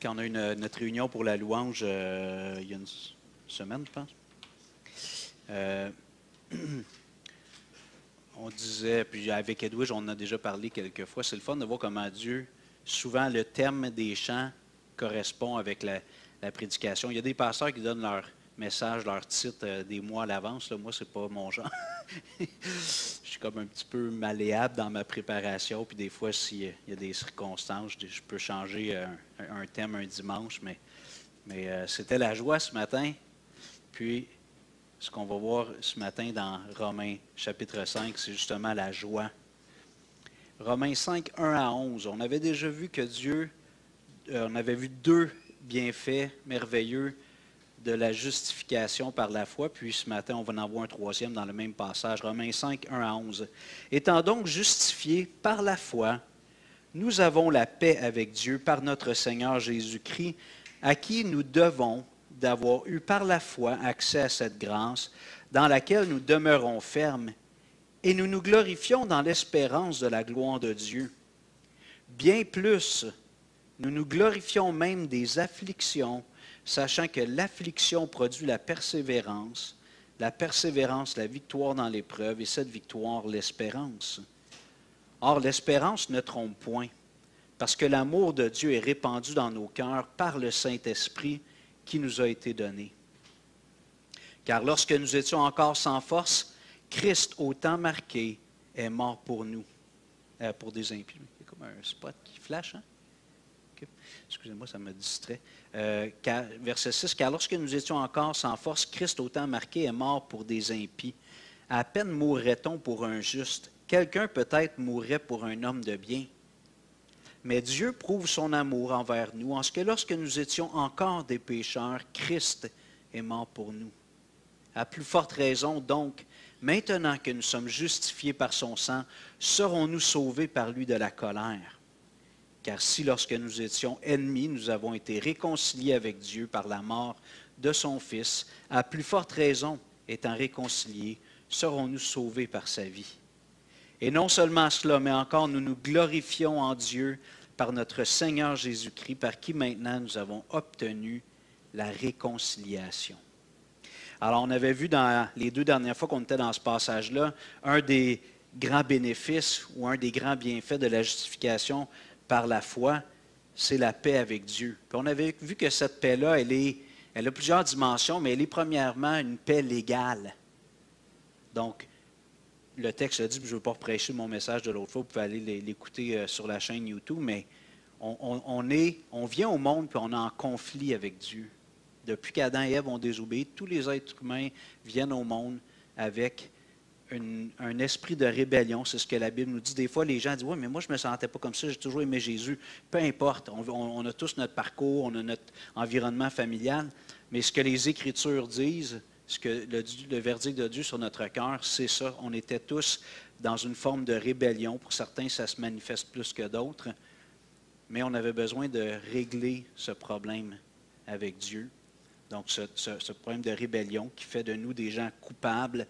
quand on a eu notre réunion pour la louange il y a une semaine, je pense, on disait, puis avec Edwige, on en a déjà parlé quelques fois, c'est le fun de voir comment Dieu, souvent le thème des chants correspond avec la prédication. Il y a des pasteurs qui donnent leur message, leur titre des mois à l'avance. Là, moi, c'est pas mon genre. Je suis comme un petit peu malléable dans ma préparation, puis des fois, s'il y a des circonstances, je peux changer un thème un dimanche, mais c'était la joie ce matin. Puis, ce qu'on va voir ce matin dans Romains chapitre 5, c'est justement la joie. Romains 5, 1 à 11. On avait déjà vu que Dieu, on avait vu deux bienfaits merveilleux de la justification par la foi, puis ce matin, on va en voir un troisième dans le même passage, Romains 5, 1 à 11. Étant donc justifiés par la foi, nous avons la paix avec Dieu par notre Seigneur Jésus-Christ, à qui nous devons d'avoir eu par la foi accès à cette grâce, dans laquelle nous demeurons fermes, et nous nous glorifions dans l'espérance de la gloire de Dieu. Bien plus, nous nous glorifions même des afflictions, sachant que l'affliction produit la persévérance la victoire dans l'épreuve, et cette victoire, l'espérance. Or, l'espérance ne trompe point, parce que l'amour de Dieu est répandu dans nos cœurs par le Saint-Esprit qui nous a été donné. Car lorsque nous étions encore sans force, Christ, au temps marqué, est mort pour nous, pour des impies. C'est comme un spot qui flash, hein? Okay. Excusez-moi, ça me distrait. Verset 6, « Car lorsque nous étions encore sans force, Christ, au temps marqué, est mort pour des impies. À peine mourrait-on pour un juste. Quelqu'un peut-être mourrait pour un homme de bien. Mais Dieu prouve son amour envers nous, en ce que lorsque nous étions encore des pécheurs, Christ est mort pour nous. À plus forte raison, donc, maintenant que nous sommes justifiés par son sang, serons-nous sauvés par lui de la colère. Car si lorsque nous étions ennemis, nous avons été réconciliés avec Dieu par la mort de son Fils, à plus forte raison, étant réconciliés, serons-nous sauvés par sa vie. Et non seulement cela, mais encore nous nous glorifions en Dieu par notre Seigneur Jésus-Christ, par qui maintenant nous avons obtenu la réconciliation. » Alors, on avait vu dans les deux dernières fois qu'on était dans ce passage-là, un des grands bénéfices ou un des grands bienfaits de la justification par la foi, c'est la paix avec Dieu. Puis on avait vu que cette paix-là, elle a plusieurs dimensions, mais elle est premièrement une paix légale. Donc, le texte le dit, je ne veux pas reprêcher mon message de l'autre fois, vous pouvez aller l'écouter sur la chaîne YouTube, mais on vient au monde puis on est en conflit avec Dieu. Depuis qu'Adam et Ève ont désobéi, tous les êtres humains viennent au monde avec un esprit de rébellion. C'est ce que la Bible nous dit. Des fois, les gens disent « Oui, mais moi, je ne me sentais pas comme ça, j'ai toujours aimé Jésus. » Peu importe, on a tous notre parcours, on a notre environnement familial, mais ce que les Écritures disent, ce que le verdict de Dieu sur notre cœur, c'est ça. On était tous dans une forme de rébellion. Pour certains, ça se manifeste plus que d'autres. Mais on avait besoin de régler ce problème avec Dieu. Donc, ce problème de rébellion qui fait de nous des gens coupables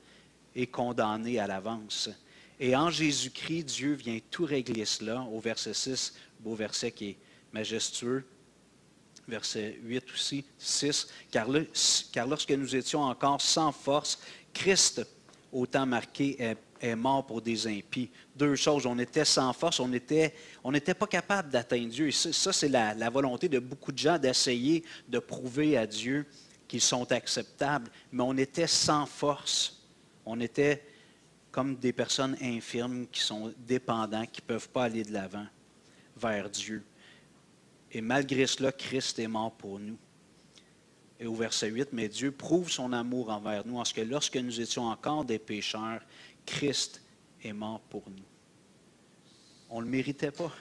et condamnés à l'avance. Et en Jésus-Christ, Dieu vient tout régler cela. Au verset 6, beau verset qui est majestueux. Verset 8 aussi, 6. Car lorsque nous étions encore sans force, Christ, au temps marqué, est mort pour des impies. Deux choses, on était sans force, on n'était pas capable d'atteindre Dieu. Et ça c'est la volonté de beaucoup de gens d'essayer de prouver à Dieu qu'ils sont acceptables. Mais on était sans force. On était comme des personnes infirmes qui sont dépendants, qui ne peuvent pas aller de l'avant vers Dieu. Et malgré cela, Christ est mort pour nous. Et au verset 8, « Mais Dieu prouve son amour envers nous, en ce que lorsque nous étions encore des pécheurs, Christ est mort pour nous. » On ne le méritait pas.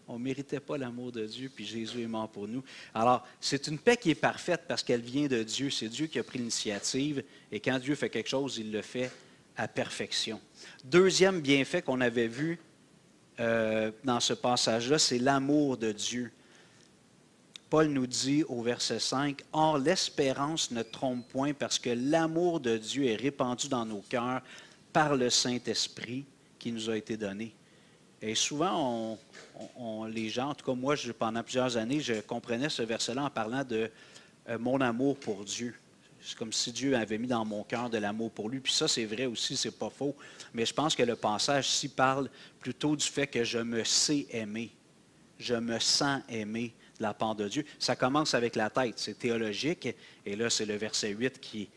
On ne méritait pas l'amour de Dieu, puis Jésus est mort pour nous. Alors, c'est une paix qui est parfaite parce qu'elle vient de Dieu. C'est Dieu qui a pris l'initiative. Et quand Dieu fait quelque chose, il le fait à perfection. Deuxième bienfait qu'on avait vu dans ce passage-là, c'est l'amour de Dieu. Paul nous dit au verset 5, « Or, l'espérance ne trompe point parce que l'amour de Dieu est répandu dans nos cœurs par le Saint-Esprit qui nous a été donné. » Et souvent, les gens, en tout cas moi, pendant plusieurs années, je comprenais ce verset-là en parlant de mon amour pour Dieu. C'est comme si Dieu avait mis dans mon cœur de l'amour pour lui. Puis ça, c'est vrai aussi, c'est pas faux. Mais je pense que le passage ici parle plutôt du fait que je me sais aimer. Je me sens aimé de la part de Dieu. Ça commence avec la tête, c'est théologique. Et là, c'est le verset 8 qui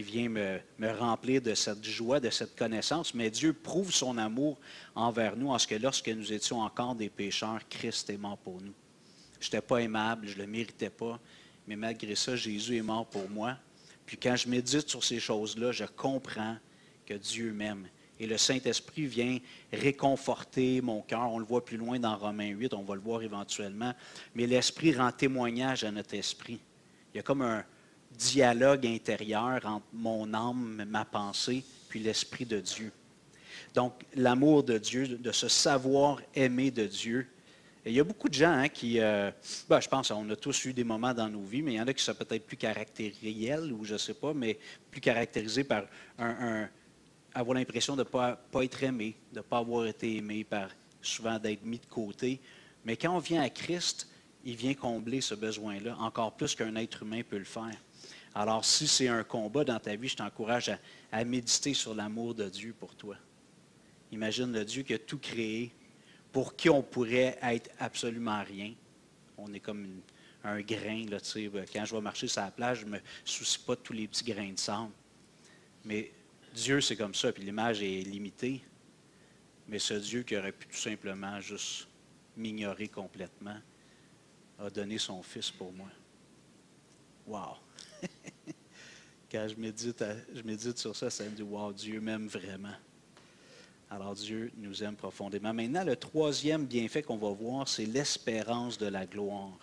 vient me remplir de cette joie, de cette connaissance. Mais Dieu prouve son amour envers nous en ce que lorsque nous étions encore des pécheurs, Christ est mort pour nous. Je n'étais pas aimable, je ne le méritais pas. Mais malgré ça, Jésus est mort pour moi. Puis quand je médite sur ces choses-là, je comprends que Dieu m'aime. Et le Saint-Esprit vient réconforter mon cœur. On le voit plus loin dans Romains 8, on va le voir éventuellement. Mais l'Esprit rend témoignage à notre esprit. Il y a comme un dialogue intérieur entre mon âme, ma pensée, puis l'Esprit de Dieu. Donc, l'amour de Dieu, de se savoir aimer de Dieu. Et il y a beaucoup de gens qui, je pense qu'on a tous eu des moments dans nos vies, mais il y en a qui sont peut-être plus caractériels, ou je ne sais pas, mais plus caractérisés par avoir l'impression de ne pas être aimé, de ne pas avoir été aimé, souvent d'être mis de côté. Mais quand on vient à Christ, il vient combler ce besoin-là, encore plus qu'un être humain peut le faire. Alors, si c'est un combat dans ta vie, je t'encourage à méditer sur l'amour de Dieu pour toi. Imagine le Dieu qui a tout créé, pour qui on pourrait être absolument rien. On est comme un grain, là, tu sais, quand je vais marcher sur la plage, je ne me soucie pas de tous les petits grains de sable. Mais Dieu, c'est comme ça, puis l'image est limitée. Mais ce Dieu qui aurait pu tout simplement juste m'ignorer complètement, a donné son Fils pour moi. Wow! Quand je médite sur ça, ça me dit, wow, Dieu m'aime vraiment. Alors Dieu nous aime profondément. Maintenant, le troisième bienfait qu'on va voir, c'est l'espérance de la gloire.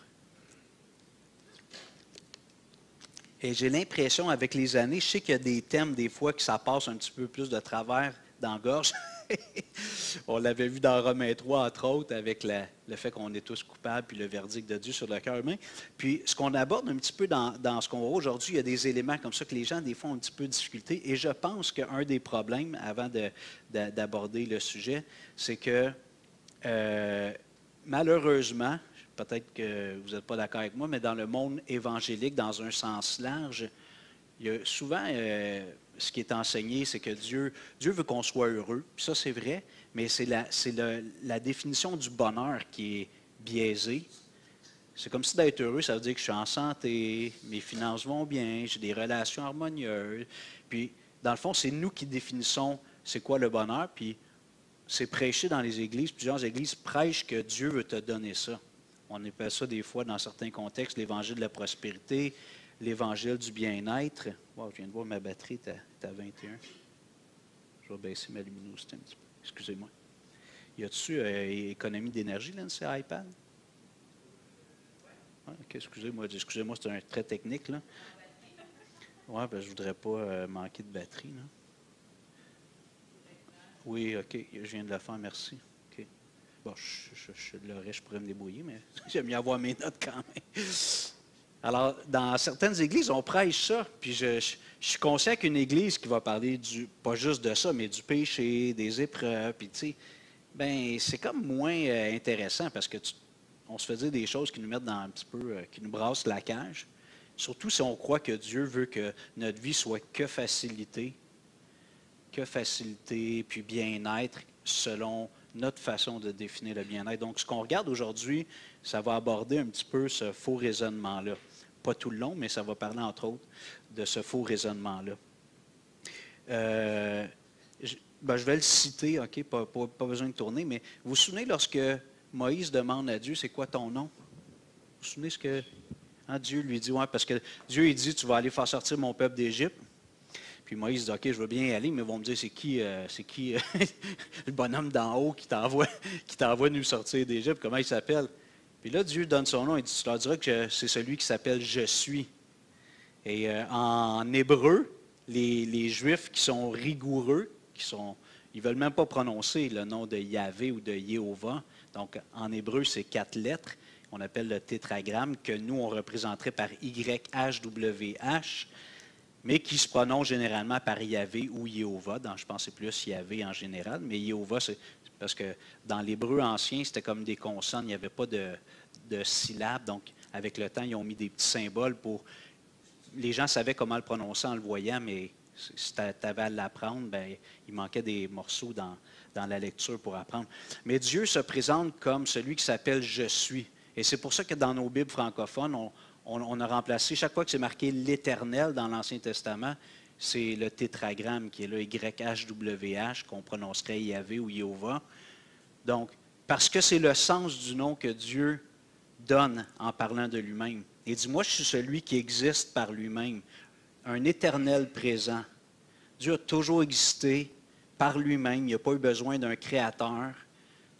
Et j'ai l'impression, avec les années, je sais qu'il y a des thèmes, des fois, que ça passe un petit peu plus de travers dans la gorge. On l'avait vu dans Romains 3, entre autres, avec le fait qu'on est tous coupables, puis le verdict de Dieu sur le cœur humain. Puis, ce qu'on aborde un petit peu dans ce qu'on voit aujourd'hui, il y a des éléments comme ça que les gens, des fois, ont un petit peu de difficulté. Et je pense qu'un des problèmes, avant d'aborder le sujet, c'est que, malheureusement, peut-être que vous n'êtes pas d'accord avec moi, mais dans le monde évangélique, dans un sens large, il y a souvent, ce qui est enseigné, c'est que Dieu veut qu'on soit heureux. Puis ça, c'est vrai, mais c'est la définition du bonheur qui est biaisée. C'est comme si d'être heureux, ça veut dire que je suis en santé, mes finances vont bien, j'ai des relations harmonieuses. Puis, dans le fond, c'est nous qui définissons c'est quoi le bonheur. Puis, c'est prêché dans les églises. Plusieurs églises prêchent que Dieu veut te donner ça. On appelle ça des fois, dans certains contextes, l'évangile de la prospérité, l'évangile du bien-être. Wow, je viens de voir ma batterie est à 21. Je vais baisser ma luminosité un petit peu. Excusez-moi. Y a-t-il économie d'énergie, là, c'est iPad? Ah, OK, excusez-moi, c'est un trait technique, là. Oui, je ne voudrais pas manquer de batterie, là. Oui, OK, je viens de le faire, merci. OK. Bon, je l'aurais, je pourrais me débrouiller, mais j'aime mieux avoir mes notes quand même. Alors, dans certaines églises, on prêche ça. Puis je suis conscient qu'une église qui va parler pas juste de ça, mais du péché, des épreuves, puis tu sais, ben c'est comme moins intéressant parce que on se fait dire des choses qui nous mettent dans un petit peu, qui nous brassent la cage. Surtout si on croit que Dieu veut que notre vie soit que facilité, puis bien-être selon notre façon de définir le bien-être. Donc, ce qu'on regarde aujourd'hui, ça va aborder un petit peu ce faux raisonnement-là. Pas tout le long, mais ça va parler, entre autres, de ce faux raisonnement-là. Je vais le citer, OK, pas besoin de tourner, mais vous vous souvenez lorsque Moïse demande à Dieu, c'est quoi ton nom? Vous vous souvenez ce que Dieu lui dit? Ouais, parce que Dieu, il dit, tu vas aller faire sortir mon peuple d'Égypte. Puis Moïse dit, OK, je veux bien y aller, mais ils vont me dire, c'est qui le bonhomme d'en haut qui t'envoie nous sortir d'Égypte? Comment il s'appelle? Puis là, Dieu donne son nom et dit, tu leur diras que c'est celui qui s'appelle « Je suis ». Et en hébreu, les Juifs qui sont rigoureux, ils ne veulent même pas prononcer le nom de Yahvé ou de Jéhovah. Donc, en hébreu, c'est 4 lettres. On appelle le tétragramme, que nous, on représenterait par YHWH, mais qui se prononce généralement par Yahvé ou Jéhovah. Je pense que c'est plus Yahvé en général, mais Jéhovah, parce que dans l'hébreu ancien, c'était comme des consonnes, il n'y avait pas de syllabes. Donc, avec le temps, ils ont mis des petits symboles pour... Les gens savaient comment le prononcer en le voyant, mais si tu avais à l'apprendre, ben, il manquait des morceaux dans la lecture pour apprendre. Mais Dieu se présente comme celui qui s'appelle « Je suis ». Et c'est pour ça que dans nos Bibles francophones, on a remplacé, chaque fois que c'est marqué « l'Éternel » dans l'Ancien Testament, c'est le tétragramme qui est là, YHWH, qu'on prononcerait Yahvé ou Jéhovah. Donc, parce que c'est le sens du nom que Dieu donne en parlant de lui-même. Il dit, moi, je suis celui qui existe par lui-même, un éternel présent. Dieu a toujours existé par lui-même, il n'a pas eu besoin d'un créateur.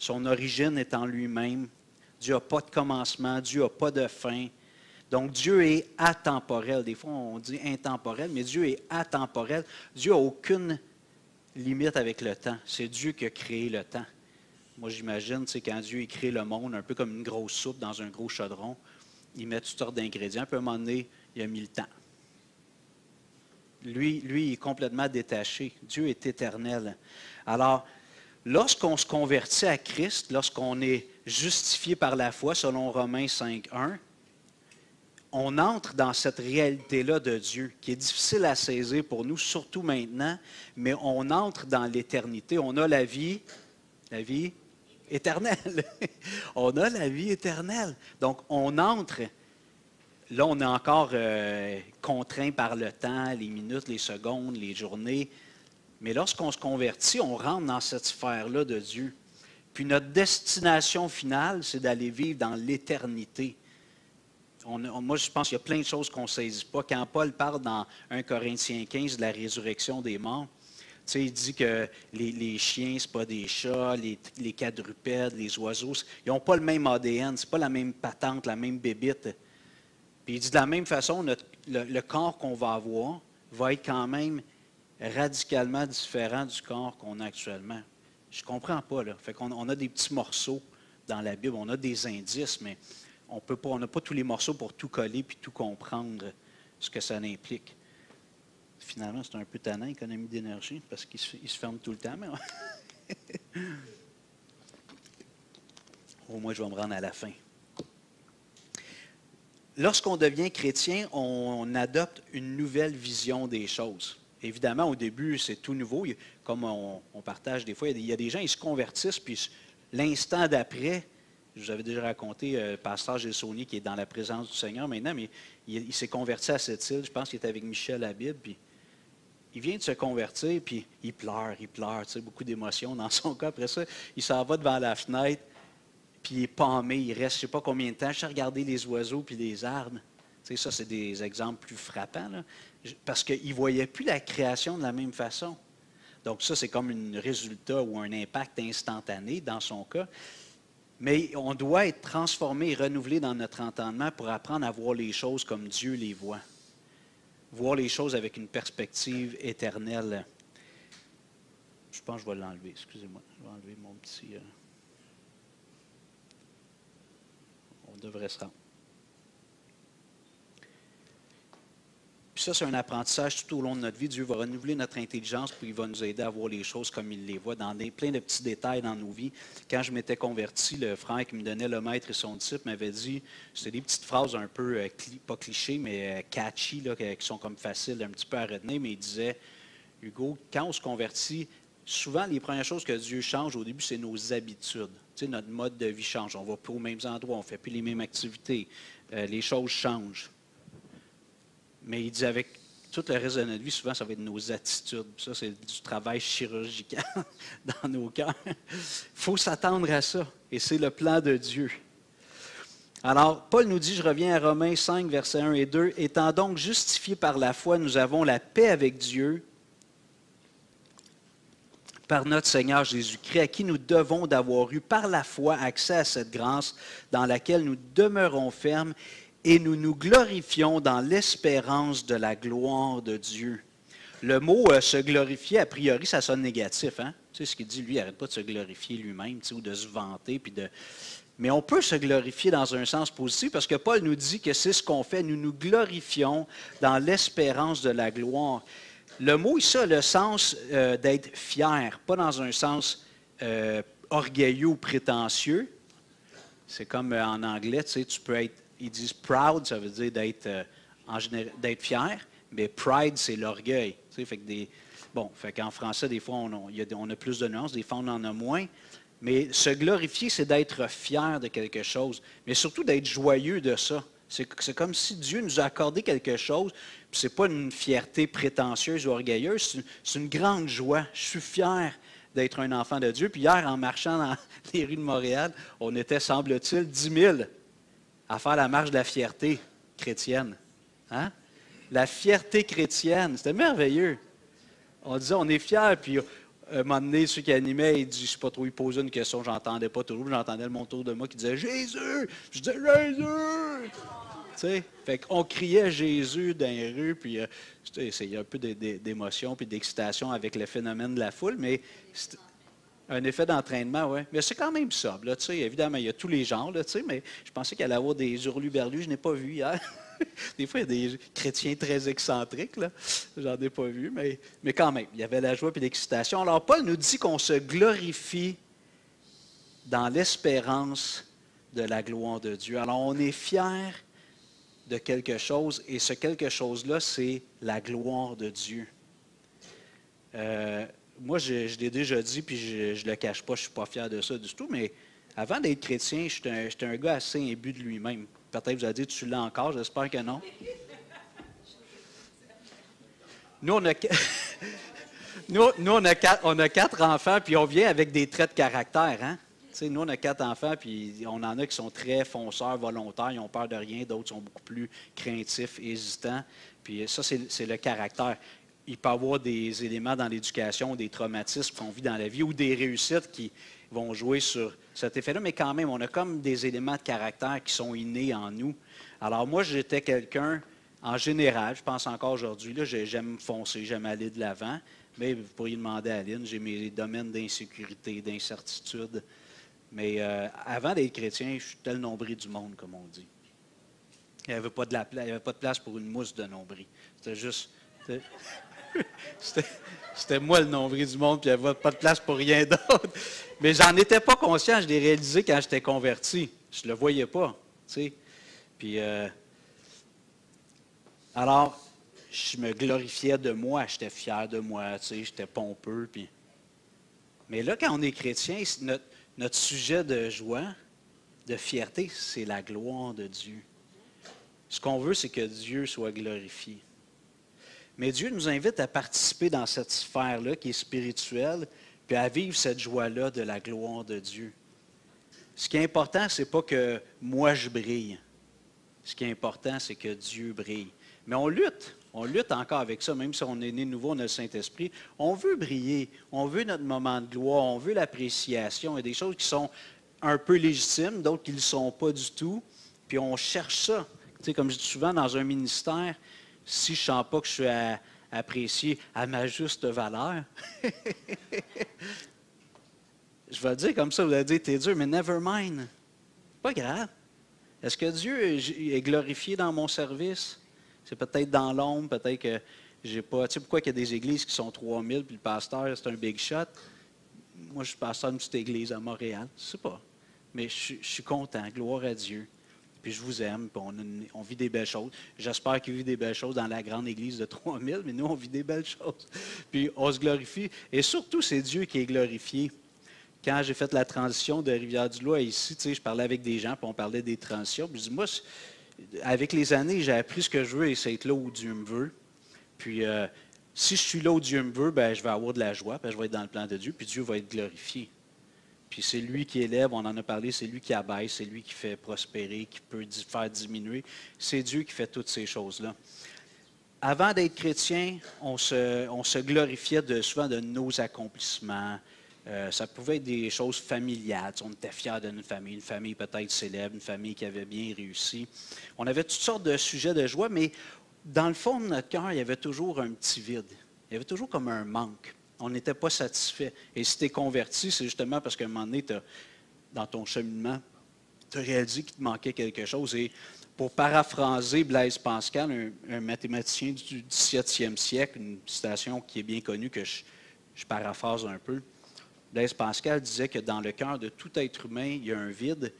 Son origine est en lui-même. Dieu n'a pas de commencement, Dieu n'a pas de fin. Donc, Dieu est atemporel. Des fois, on dit intemporel, mais Dieu est atemporel. Dieu n'a aucune limite avec le temps. C'est Dieu qui a créé le temps. Moi, j'imagine, quand Dieu a créé le monde, un peu comme une grosse soupe dans un gros chaudron, il met toutes sortes d'ingrédients, puis à un moment donné, il a mis le temps. Lui, il est complètement détaché. Dieu est éternel. Alors, lorsqu'on se convertit à Christ, lorsqu'on est justifié par la foi, selon Romains 5.1, on entre dans cette réalité-là de Dieu, qui est difficile à saisir pour nous, surtout maintenant, mais on entre dans l'éternité. On a la vie éternelle. On a la vie éternelle. Donc, on entre. Là, on est encore contraint par le temps, les minutes, les secondes, les journées. Mais lorsqu'on se convertit, on rentre dans cette sphère-là de Dieu. Puis notre destination finale, c'est d'aller vivre dans l'éternité. Moi, je pense qu'il y a plein de choses qu'on ne saisit pas. Quand Paul parle dans 1 Corinthiens 15 de la résurrection des morts, il dit que les chiens, ce n'est pas des chats, les quadrupèdes, les oiseaux, ils n'ont pas le même ADN, ce n'est pas la même patente, la même bébite. Puis il dit de la même façon, le corps qu'on va avoir va être quand même radicalement différent du corps qu'on a actuellement. Je ne comprends pas, là. Fait qu'on a des petits morceaux dans la Bible, on a des indices, mais on n'a pas tous les morceaux pour tout coller puis tout comprendre ce que ça implique. Finalement, c'est un peu tannant, économie d'énergie, parce qu'il se ferme tout le temps. Mais au moins, je vais me rendre à la fin. Lorsqu'on devient chrétien, on adopte une nouvelle vision des choses. Évidemment, au début, c'est tout nouveau. Comme on partage des fois, il y a des gens, ils se convertissent, puis l'instant d'après, je vous avais déjà raconté, pasteur Gilles Saunier, qui est dans la présence du Seigneur maintenant, mais il s'est converti à cette île. Je pense qu'il était avec Michel Habib, puis il vient de se convertir, puis il pleure, beaucoup d'émotions dans son cas. Après ça, il s'en va devant la fenêtre, puis il est pâmé, il reste je ne sais pas combien de temps, je sais regarder les oiseaux puis les arbres. Ça, c'est des exemples plus frappants, là, parce qu'il ne voyait plus la création de la même façon. Donc ça, c'est comme un résultat ou un impact instantané dans son cas. Mais on doit être transformé et renouvelé dans notre entendement pour apprendre à voir les choses comme Dieu les voit. Voir les choses avec une perspective éternelle. Je pense que je vais l'enlever. Excusez-moi. Je vais enlever mon petit... On devrait se rendre. Puis ça, c'est un apprentissage tout au long de notre vie. Dieu va renouveler notre intelligence, puis il va nous aider à voir les choses comme il les voit, dans plein de petits détails dans nos vies. Quand je m'étais converti, le frère qui me donnait le maître et son disciple m'avait dit, c'était des petites phrases un peu, pas clichés, mais catchy, là, qui sont comme faciles un petit peu à retenir, mais il disait, Hugo, quand on se convertit, souvent les premières choses que Dieu change au début, c'est nos habitudes. Tu sais, notre mode de vie change. On ne va plus aux mêmes endroits, on ne fait plus les mêmes activités. Les choses changent. Mais il dit, avec tout le reste de notre vie, souvent, ça va être nos attitudes. Ça, c'est du travail chirurgical dans nos cœurs. Il faut s'attendre à ça. Et c'est le plan de Dieu. Alors, Paul nous dit, je reviens à Romains 5, versets 1 et 2, « Étant donc justifiés par la foi, nous avons la paix avec Dieu par notre Seigneur Jésus-Christ, à qui nous devons d'avoir eu par la foi accès à cette grâce dans laquelle nous demeurons fermes et nous nous glorifions dans l'espérance de la gloire de Dieu. » Le mot se glorifier, a priori, ça sonne négatif. Hein? Tu sais ce qu'il dit, lui, il n'arrête pas de se glorifier lui-même, tu sais, ou de se vanter. Mais on peut se glorifier dans un sens positif parce que Paul nous dit que c'est ce qu'on fait. Nous nous glorifions dans l'espérance de la gloire. Le mot ici a le sens d'être fier, pas dans un sens orgueilleux ou prétentieux. C'est comme en anglais, tu sais, tu peux être, ils disent proud, ça veut dire d'être fier, mais pride, c'est l'orgueil. Tu sais, fait que fait qu'en français, des fois, on a plus de nuances, des fois, on en a moins. Mais se glorifier, c'est d'être fier de quelque chose, mais surtout d'être joyeux de ça. C'est comme si Dieu nous a accordé quelque chose, puis ce n'est pas une fierté prétentieuse ou orgueilleuse, c'est une grande joie. Je suis fier d'être un enfant de Dieu. Puis hier, en marchant dans les rues de Montréal, on était, semble-t-il, 10 000 à faire la marche de la fierté chrétienne. Hein? La fierté chrétienne, c'était merveilleux. On disait, on est fiers, puis un moment donné, ceux qui animaient, ils disent, je ne sais pas trop, ils posaient une question, je n'entendais pas toujours, j'entendais le monde autour de moi qui disait « Jésus! » Je disais « Jésus! » Tu sais, fait qu'on criait Jésus dans les rues, puis il y a un peu d'émotion puis d'excitation avec le phénomène de la foule, mais c'est un effet d'entraînement, oui. Mais c'est quand même sobre, là, tu sais, évidemment, il y a tous les genres, là, tu sais, mais je pensais qu'il allait y avoir des hurluberlus, je n'ai pas vu hier. Des fois, il y a des chrétiens très excentriques, là. J'en ai pas vu, mais quand même, il y avait la joie et l'excitation. Alors, Paul nous dit qu'on se glorifie dans l'espérance de la gloire de Dieu. Alors, on est fiers de quelque chose, et ce quelque chose-là, c'est la gloire de Dieu. Moi, je l'ai déjà dit, puis je ne le cache pas, je ne suis pas fier de ça du tout, mais avant d'être chrétien, j'étais un gars assez imbu de lui-même. Peut-être vous allez dire, tu l'as encore, j'espère que non. Nous, on a quatre enfants, puis on vient avec des traits de caractère, hein? Tu sais, nous, on a 4 enfants, puis on en a qui sont très fonceurs, volontaires, ils n'ont peur de rien, d'autres sont beaucoup plus craintifs, hésitants. Puis ça, c'est le caractère. Il peut y avoir des éléments dans l'éducation, des traumatismes qu'on vit dans la vie ou des réussites qui vont jouer sur cet effet-là, mais quand même, on a comme des éléments de caractère qui sont innés en nous. Alors moi, j'étais quelqu'un, en général, je pense encore aujourd'hui, là, j'aime foncer, j'aime aller de l'avant, mais vous pourriez demander à Aline, j'ai mes domaines d'insécurité, d'incertitude. Mais avant d'être chrétien, je suis le nombril du monde, comme on dit. Il n'y avait pas de place pour une mousse de nombril. C'était juste... C'était moi le nombril du monde, puis il n'y avait pas de place pour rien d'autre. Mais j'en étais pas conscient, je l'ai réalisé quand j'étais converti. Je ne le voyais pas, tu sais. Puis, alors, je me glorifiais de moi, j'étais fier de moi, tu sais, j'étais pompeux. Puis... Mais là, quand on est chrétien, notre sujet de joie, de fierté, c'est la gloire de Dieu. Ce qu'on veut, c'est que Dieu soit glorifié. Mais Dieu nous invite à participer dans cette sphère-là qui est spirituelle, puis à vivre cette joie-là de la gloire de Dieu. Ce qui est important, ce n'est pas que moi je brille. Ce qui est important, c'est que Dieu brille. Mais on lutte encore avec ça, même si on est né nouveau, on a le Saint-Esprit. On veut briller, on veut notre moment de gloire, on veut l'appréciation. Il y a des choses qui sont un peu légitimes, d'autres qui ne le sont pas du tout. Puis on cherche ça. Tu sais, comme je dis souvent, dans un ministère, si je ne sens pas que je suis apprécié à ma juste valeur, je vais dire comme ça, vous allez dire, t'es dur, mais never mind. Pas grave. Est-ce que Dieu est glorifié dans mon service? C'est peut-être dans l'ombre, peut-être que j'ai pas... Tu sais pourquoi il y a des églises qui sont 3000, puis le pasteur, c'est un big shot? Moi, je suis pasteur d'une petite église à Montréal. Je ne sais pas. Mais je suis content. Gloire à Dieu. Puis je vous aime, puis on vit des belles choses. J'espère qu'il vit des belles choses dans la grande église de 3000, mais nous, on vit des belles choses. Puis on se glorifie. Et surtout, c'est Dieu qui est glorifié. Quand j'ai fait la transition de Rivière-du-Loup à ici, tu sais, je parlais avec des gens, puis on parlait des transitions. Puis je dis, moi, avec les années, j'ai appris ce que je veux et c'est être là où Dieu me veut. Puis si je suis là où Dieu me veut, bien, je vais avoir de la joie, puis je vais être dans le plan de Dieu, puis Dieu va être glorifié. Puis c'est lui qui élève, on en a parlé, c'est lui qui abaisse, c'est lui qui fait prospérer, qui peut faire diminuer. C'est Dieu qui fait toutes ces choses-là. Avant d'être chrétien, on se glorifiait souvent de nos accomplissements. Ça pouvait être des choses familiales. On était fiers de notre famille, une famille peut-être célèbre, une famille qui avait bien réussi. On avait toutes sortes de sujets de joie, mais dans le fond de notre cœur, il y avait toujours un petit vide. Il y avait toujours comme un manque. On n'était pas satisfait. Et si tu es converti, c'est justement parce qu'à un moment donné, dans ton cheminement, tu as réalisé qu'il te manquait quelque chose. Et pour paraphraser Blaise Pascal, un mathématicien du 17e siècle, une citation qui est bien connue, que je paraphrase un peu, Blaise Pascal disait que dans le cœur de tout être humain, il y a un vide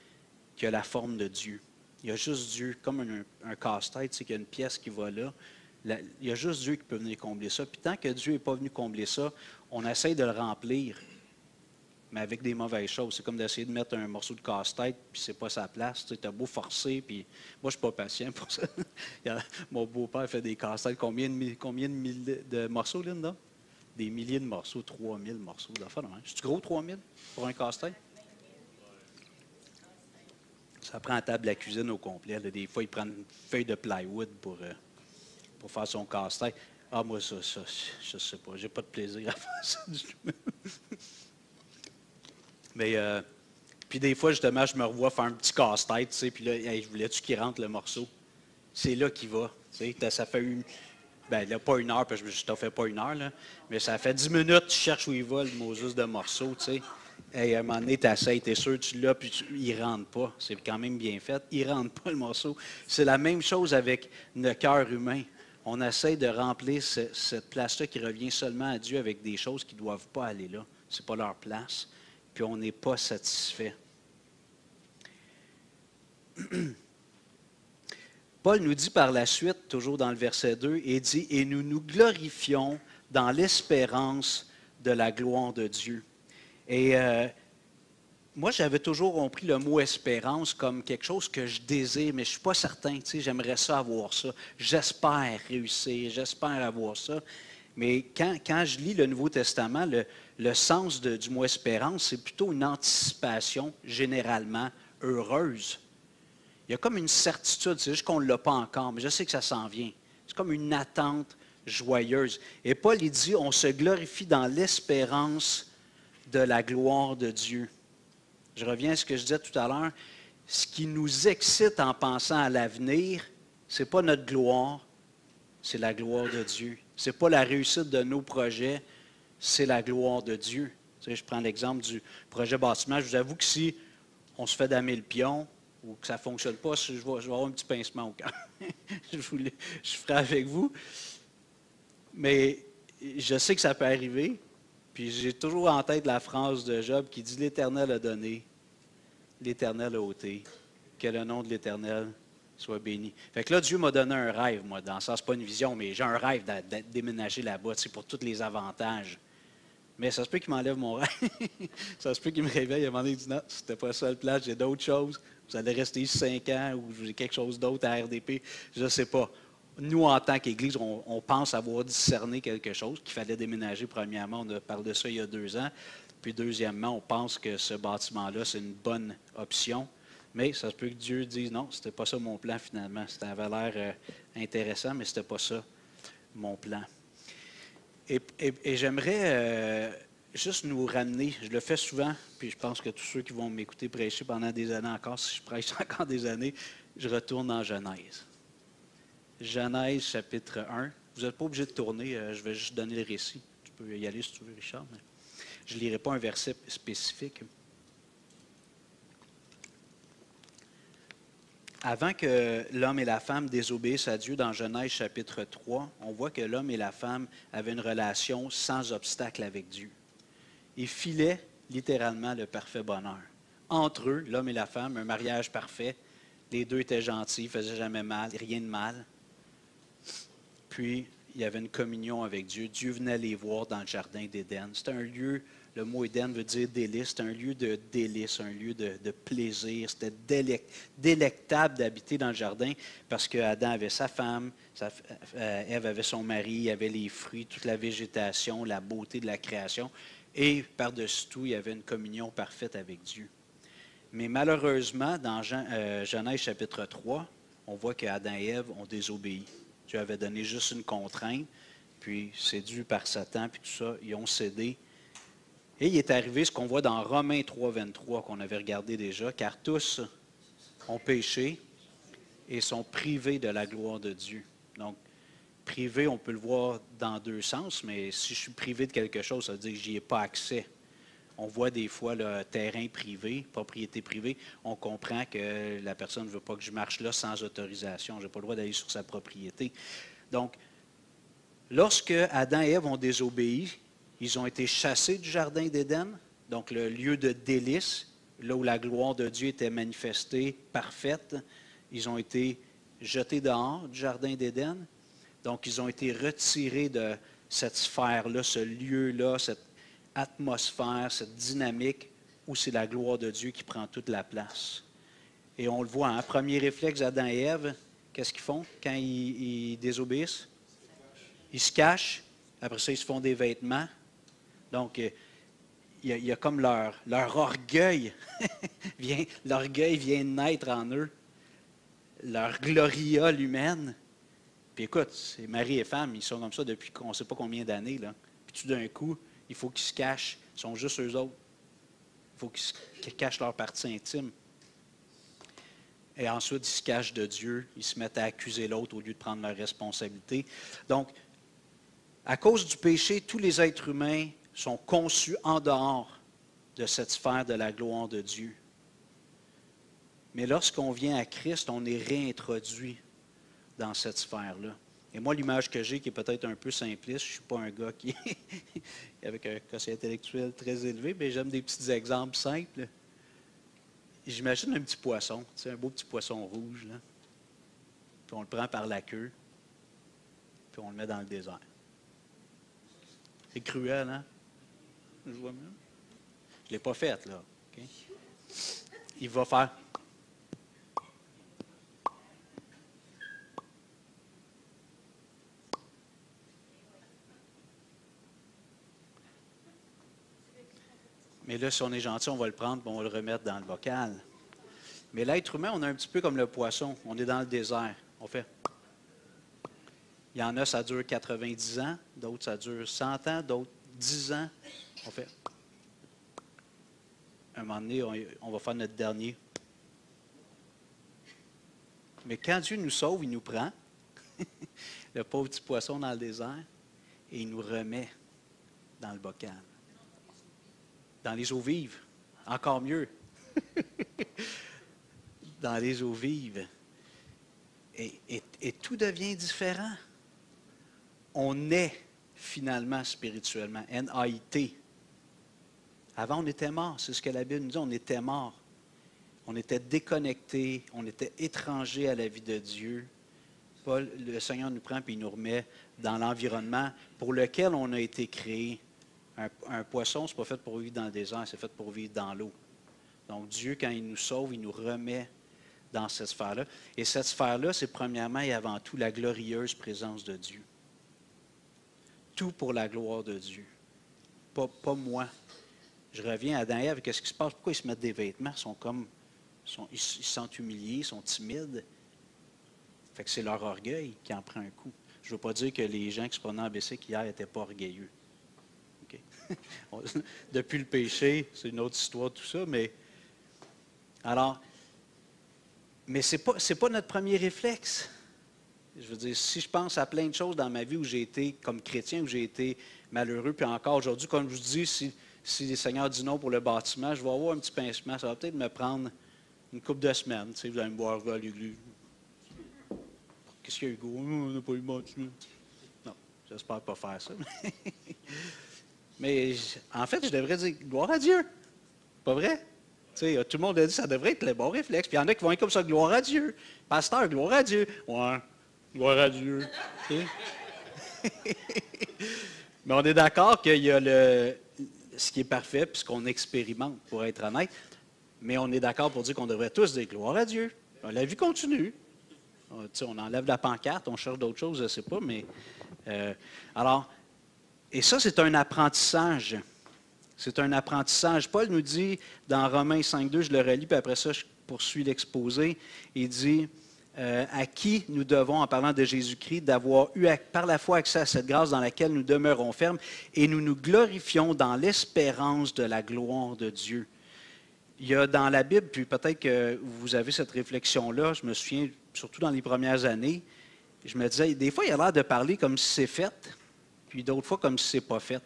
qui a la forme de Dieu. Il y a juste Dieu, comme un casse-tête, tu sais, qu'il y a une pièce qui va là. Il y a juste Dieu qui peut venir combler ça. Puis tant que Dieu n'est pas venu combler ça, on essaye de le remplir, mais avec des mauvaises choses. C'est comme d'essayer de mettre un morceau de casse-tête, puis c'est pas sa place. Tu as beau forcer, puis moi, je ne suis pas patient pour ça. Mon beau-père fait des casse-têtes. Combien de morceaux, Linda? Des milliers de morceaux, 3000 morceaux. C'est gros, 3000 pour un casse-tête? Ça prend la table de la cuisine au complet. Là. Des fois, il prend une feuille de plywood pour faire son casse-tête. Ah, moi, ça, je ne sais pas. J'ai pas de plaisir à faire ça du tout. Mais, puis des fois, justement, je me revois faire un petit casse-tête, tu sais, puis là, hey, je voulais-tu qu'il rentre le morceau? C'est là qu'il va. Tu sais, ça fait ben là, pas une heure, parce que je t'en fais pas une heure, là, mais ça fait 10 minutes, tu cherches où il va, le Moses de morceau, tu sais. Hey, à un moment donné, tu essaies, tu es sûr, tu l'as, puis il ne rentre pas. C'est quand même bien fait. Il ne rentre pas, le morceau. C'est la même chose avec le cœur humain. On essaie de remplir cette place-là qui revient seulement à Dieu avec des choses qui ne doivent pas aller là. Ce n'est pas leur place. Puis on n'est pas satisfait. Paul nous dit par la suite, toujours dans le verset 2, il dit « Et nous nous glorifions dans l'espérance de la gloire de Dieu. » Et moi, j'avais toujours compris le mot « espérance » comme quelque chose que je désire, mais je ne suis pas certain. Tu sais, j'aimerais ça avoir ça. J'espère réussir, j'espère avoir ça. Mais quand je lis le Nouveau Testament, le sens du mot « espérance », c'est plutôt une anticipation généralement heureuse. Il y a comme une certitude, c'est juste qu'on ne l'a pas encore, mais je sais que ça s'en vient. C'est comme une attente joyeuse. Et Paul, il dit, on se glorifie dans l'espérance de la gloire de Dieu. Je reviens à ce que je disais tout à l'heure. Ce qui nous excite en pensant à l'avenir, ce n'est pas notre gloire, c'est la gloire de Dieu. Ce n'est pas la réussite de nos projets, c'est la gloire de Dieu. Tu sais, je prends l'exemple du projet bâtiment. Je vous avoue que si on se fait damer le pion, ou que ça ne fonctionne pas, je vais avoir un petit pincement au cœur. je ferai avec vous. Mais je sais que ça peut arriver. Puis j'ai toujours en tête la phrase de Job qui dit « L'Éternel a donné, l'Éternel a ôté, que le nom de l'Éternel soit béni. » Fait que là, Dieu m'a donné un rêve, moi, dans ça, c'est pas une vision, mais j'ai un rêve d'être déménagé là-bas, c'est pour tous les avantages. Mais ça se peut qu'il m'enlève mon rêve. Ça se peut qu'il me réveille et m'en dit « Non, c'était pas ça le plan, j'ai d'autres choses. Vous allez rester ici 5 ans ou j'ai quelque chose d'autre à RDP. » Je ne sais pas. Nous, en tant qu'Église, on pense avoir discerné quelque chose, qu'il fallait déménager. Premièrement, on a parlé de ça il y a 2 ans. Puis deuxièmement, on pense que ce bâtiment-là, c'est une bonne option. Mais ça se peut que Dieu dise non, ce n'était pas ça mon plan finalement. Ça avait l'air intéressant, mais ce n'était pas ça mon plan. Et j'aimerais juste nous ramener, je le fais souvent, puis je pense que tous ceux qui vont m'écouter prêcher pendant des années encore, si je prêche encore des années, je retourne en Genèse. Genèse, chapitre 1. Vous n'êtes pas obligé de tourner, je vais juste donner le récit. Tu peux y aller si tu veux, Richard. Mais je ne lirai pas un verset spécifique. Avant que l'homme et la femme désobéissent à Dieu dans Genèse chapitre 3, on voit que l'homme et la femme avaient une relation sans obstacle avec Dieu. Ils filaient littéralement le parfait bonheur. Entre eux, l'homme et la femme, un mariage parfait. Les deux étaient gentils, ne faisaient jamais mal, rien de mal. Puis, il y avait une communion avec Dieu. Dieu venait les voir dans le jardin d'Éden. C'était un lieu, le mot Éden veut dire délice, c'était un lieu de délice, un lieu de plaisir. C'était délectable d'habiter dans le jardin parce qu'Adam avait sa femme, Ève avait son mari, il y avait les fruits, toute la végétation, la beauté de la création. Et par-dessus tout, il y avait une communion parfaite avec Dieu. Mais malheureusement, dans Genèse chapitre 3, on voit qu'Adam et Ève ont désobéi. Dieu avait donné juste une contrainte, puis séduits par Satan, puis tout ça, ils ont cédé. Et il est arrivé ce qu'on voit dans Romains 3, 23, qu'on avait regardé déjà, car tous ont péché et sont privés de la gloire de Dieu. Donc, privé, on peut le voir dans 2 sens, mais si je suis privé de quelque chose, ça veut dire que je n'y ai pas accès. On voit des fois le terrain privé, propriété privée. On comprend que la personne ne veut pas que je marche là sans autorisation. Je n'ai pas le droit d'aller sur sa propriété. Donc, lorsque Adam et Ève ont désobéi, ils ont été chassés du jardin d'Éden. donc le lieu de délice, là où la gloire de Dieu était manifestée, parfaite. Ils ont été jetés dehors du Jardin d'Éden. Donc, ils ont été retirés de cette sphère-là, ce lieu-là, cette atmosphère, cette dynamique où c'est la gloire de Dieu qui prend toute la place. Et on le voit, hein, premier réflexe d'Adam et Ève, qu'est-ce qu'ils font quand ils désobéissent? Ils se cachent, après ça, ils se font des vêtements. Donc, il y a comme leur orgueil, l'orgueil vient naître en eux, leur gloria humaine. Puis écoute, c'est mari et femme, ils sont comme ça depuis on ne sait pas combien d'années, là. Puis tout d'un coup, il faut qu'ils se cachent, ils sont juste eux autres. Il faut qu'ils cachent leur partie intime. Et ensuite, ils se cachent de Dieu, ils se mettent à accuser l'autre au lieu de prendre leur responsabilité. Donc, à cause du péché, tous les êtres humains sont conçus en dehors de cette sphère de la gloire de Dieu. Mais lorsqu'on vient à Christ, on est réintroduit dans cette sphère-là. Et moi, l'image que j'ai, qui est peut-être un peu simpliste, je ne suis pas un gars qui avec un quotient intellectuel très élevé, mais j'aime des petits exemples simples. J'imagine un petit poisson, tu sais, un beau petit poisson rouge, là. Puis on le prend par la queue, puis on le met dans le désert. C'est cruel, hein? Je vois mieux. Je ne l'ai pas fait, là. Okay? Il va faire... Mais là, si on est gentil, on va le prendre et on va le remettre dans le bocal. Mais l'être humain, on est un petit peu comme le poisson. On est dans le désert. On fait... Il y en a, ça dure 90 ans. D'autres, ça dure 100 ans. D'autres, 10 ans. On fait... Un moment donné, on va faire notre dernier. Mais quand Dieu nous sauve, il nous prend, le pauvre petit poisson dans le désert, et il nous remet dans le bocal. Dans les eaux vives. Encore mieux. Dans les eaux vives. Et tout devient différent. On est finalement spirituellement. N-A-I-T. Avant, on était mort. C'est ce que la Bible nous dit. On était mort. On était déconnectés. On était étrangers à la vie de Dieu. Paul, le Seigneur nous prend et il nous remet dans l'environnement pour lequel on a été créé. Un poisson, ce n'est pas fait pour vivre dans le désert, c'est fait pour vivre dans l'eau. Donc Dieu, quand il nous sauve, il nous remet dans cette sphère-là. Et cette sphère-là, c'est premièrement et avant tout la glorieuse présence de Dieu. Tout pour la gloire de Dieu. Pas moi. Je reviens à Adam et Ève, qu'est-ce qui se passe? Pourquoi ils se mettent des vêtements? Ils se sentent humiliés, ils sont timides. Fait que c'est leur orgueil qui en prend un coup. Je ne veux pas dire que les gens qui se promenaient en bicycle hier n'étaient pas orgueilleux. Okay. Depuis le péché, c'est une autre histoire tout ça, mais c'est pas notre premier réflexe. Je veux dire, si je pense à plein de choses dans ma vie où j'ai été comme chrétien, où j'ai été malheureux, puis encore aujourd'hui, comme je vous dis, si le Seigneur dit non pour le bâtiment, je vais avoir un petit pincement, ça va peut-être me prendre une couple de semaines. Tu sais, vous allez me voir à l'église. Qu'est-ce qu'il y a, Hugo? On n'a pas eu le bâtiment. Non, j'espère pas faire ça. Mais en fait, je devrais dire gloire à Dieu. Pas vrai? Tu sais, tout le monde a dit que ça devrait être le bon réflexe. Puis il y en a qui vont être comme ça, gloire à Dieu. Pasteur, gloire à Dieu. Ouais, gloire à Dieu. Mais on est d'accord qu'il y a ce qui est parfait puis ce qu'on expérimente, pour être honnête. Mais on est d'accord pour dire qu'on devrait tous dire gloire à Dieu. La vie continue. On enlève la pancarte, on cherche d'autres choses, je ne sais pas. Mais et ça, c'est un apprentissage. C'est un apprentissage. Paul nous dit dans Romains 5.2, je le relis, puis après ça, je poursuis l'exposé. Il dit, à qui nous devons, en parlant de Jésus-Christ, d'avoir eu par la foi accès à cette grâce dans laquelle nous demeurons fermes, et nous nous glorifions dans l'espérance de la gloire de Dieu. Il y a dans la Bible, puis peut-être que vous avez cette réflexion-là, je me souviens, surtout dans les premières années, je me disais, des fois, il a l'air de parler comme si c'est fait, puis d'autres fois comme si ce n'est pas fait.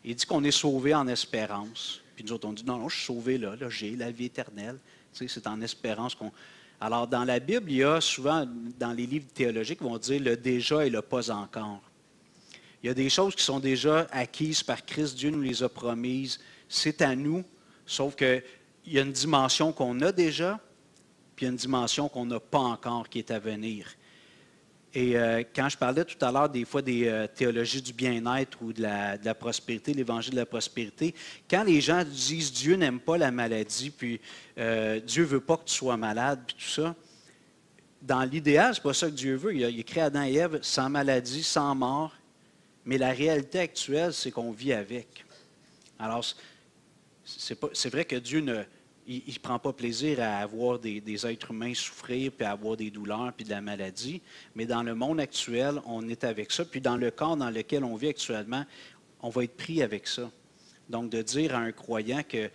Il dit qu'on est sauvé en espérance. Puis nous autres, on dit, non, je suis sauvé là j'ai la vie éternelle. Tu sais, c'est en espérance qu'on... Alors, dans la Bible, il y a souvent, dans les livres théologiques, ils vont dire le déjà et le pas encore. Il y a des choses qui sont déjà acquises par Christ. Dieu nous les a promises. c'est à nous, sauf qu'il y a une dimension qu'on a déjà, puis il y a une dimension qu'on n'a pas encore qui est à venir. Et quand je parlais tout à l'heure des fois des théologies du bien-être ou de la prospérité, l'évangile de la prospérité, quand les gens disent Dieu n'aime pas la maladie, puis Dieu ne veut pas que tu sois malade, puis tout ça, dans l'idéal, ce n'est pas ça que Dieu veut. Il a créé Adam et Ève sans maladie, sans mort, mais la réalité actuelle, c'est qu'on vit avec. Alors, c'est vrai que Dieu ne prend pas plaisir à voir des êtres humains souffrir, puis à avoir des douleurs, puis de la maladie. Mais dans le monde actuel, on est avec ça. Puis dans le corps dans lequel on vit actuellement, on va être pris avec ça. Donc, de dire à un croyant que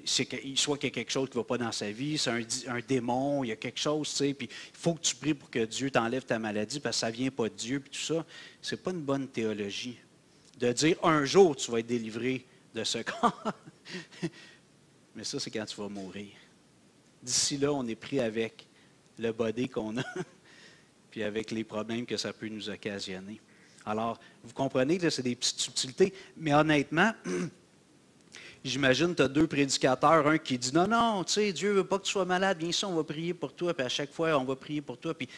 soit qu'il y a quelque chose qui ne va pas dans sa vie, c'est un démon, il y a quelque chose, tu sais, puis il faut que tu pries pour que Dieu t'enlève ta maladie parce que ça ne vient pas de Dieu, puis tout ça, ce n'est pas une bonne théologie. De dire un jour tu vas être délivré de ce corps. Mais ça, c'est quand tu vas mourir. D'ici là, on est pris avec le body qu'on a, puis avec les problèmes que ça peut nous occasionner. Alors, vous comprenez que c'est des petites subtilités, mais honnêtement, j'imagine que tu as deux prédicateurs, un qui dit non, non, tu sais, Dieu ne veut pas que tu sois malade, viens ici, on va prier pour toi, puis à chaque fois, on va prier pour toi, puis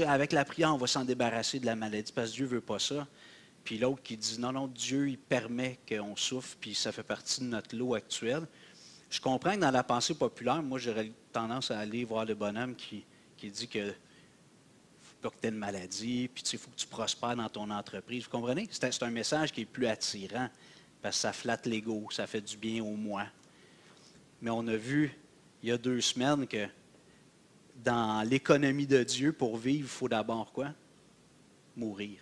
avec la prière, on va s'en débarrasser de la maladie, parce que Dieu ne veut pas ça. Puis l'autre qui dit non, non, Dieu, il permet qu'on souffre, puis ça fait partie de notre lot actuel. Je comprends que dans la pensée populaire, moi, j'aurais tendance à aller voir le bonhomme qui dit que faut pas que tu aies une maladie, puis il faut que tu prospères dans ton entreprise. Vous comprenez? C'est un message qui est plus attirant, parce que ça flatte l'ego, ça fait du bien au moi. Mais on a vu, il y a 2 semaines, que dans l'économie de Dieu, pour vivre, il faut d'abord quoi? Mourir.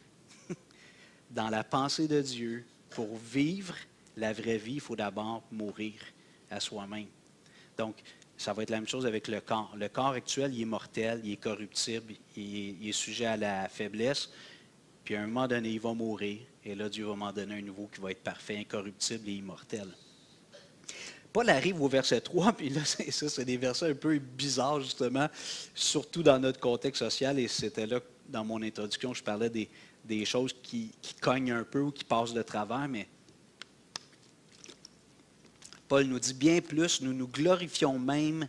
Dans la pensée de Dieu, pour vivre la vraie vie, il faut d'abord mourir à soi-même. Donc, ça va être la même chose avec le corps. Le corps actuel, il est mortel, il est corruptible, il est sujet à la faiblesse. Puis à un moment donné, il va mourir. Et là, Dieu va m'en donner un nouveau qui va être parfait, incorruptible et immortel. Paul arrive au verset 3, puis là, c'est des versets un peu bizarres, justement, surtout dans notre contexte social. Et c'était là, dans mon introduction, je parlais des choses qui cognent un peu ou qui passent de travers, mais Paul nous dit bien plus, nous nous glorifions même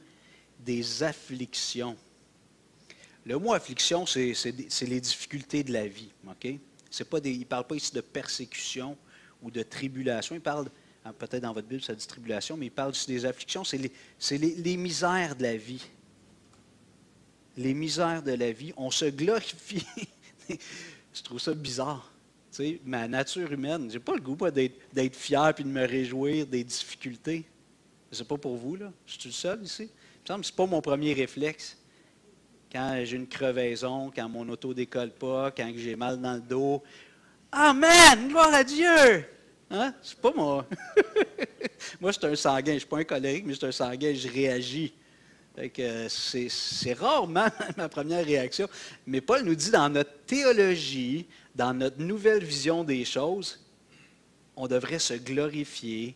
des afflictions. Le mot affliction, c'est les difficultés de la vie. Okay? Il ne parle pas ici de persécution ou de tribulation. Il parle, peut-être dans votre Bible, ça dit tribulation, mais il parle ici des afflictions. C'est les misères de la vie. Les misères de la vie. On se glorifie. Je trouve ça bizarre. Tu sais, ma nature humaine, je n'ai pas le goût d'être fier et de me réjouir des difficultés. Ce n'est pas pour vous, là. Je suis le seul ici. Il me semble que ce n'est pas mon premier réflexe. Quand j'ai une crevaison, quand mon auto ne décolle pas, quand j'ai mal dans le dos. Amen! Gloire à Dieu! Hein? C'est pas moi. Moi, je suis un sanguin. Je ne suis pas un colérique, mais je suis un sanguin. Je réagis. C'est rarement ma première réaction. Mais Paul nous dit dans notre théologie, dans notre nouvelle vision des choses, on devrait se glorifier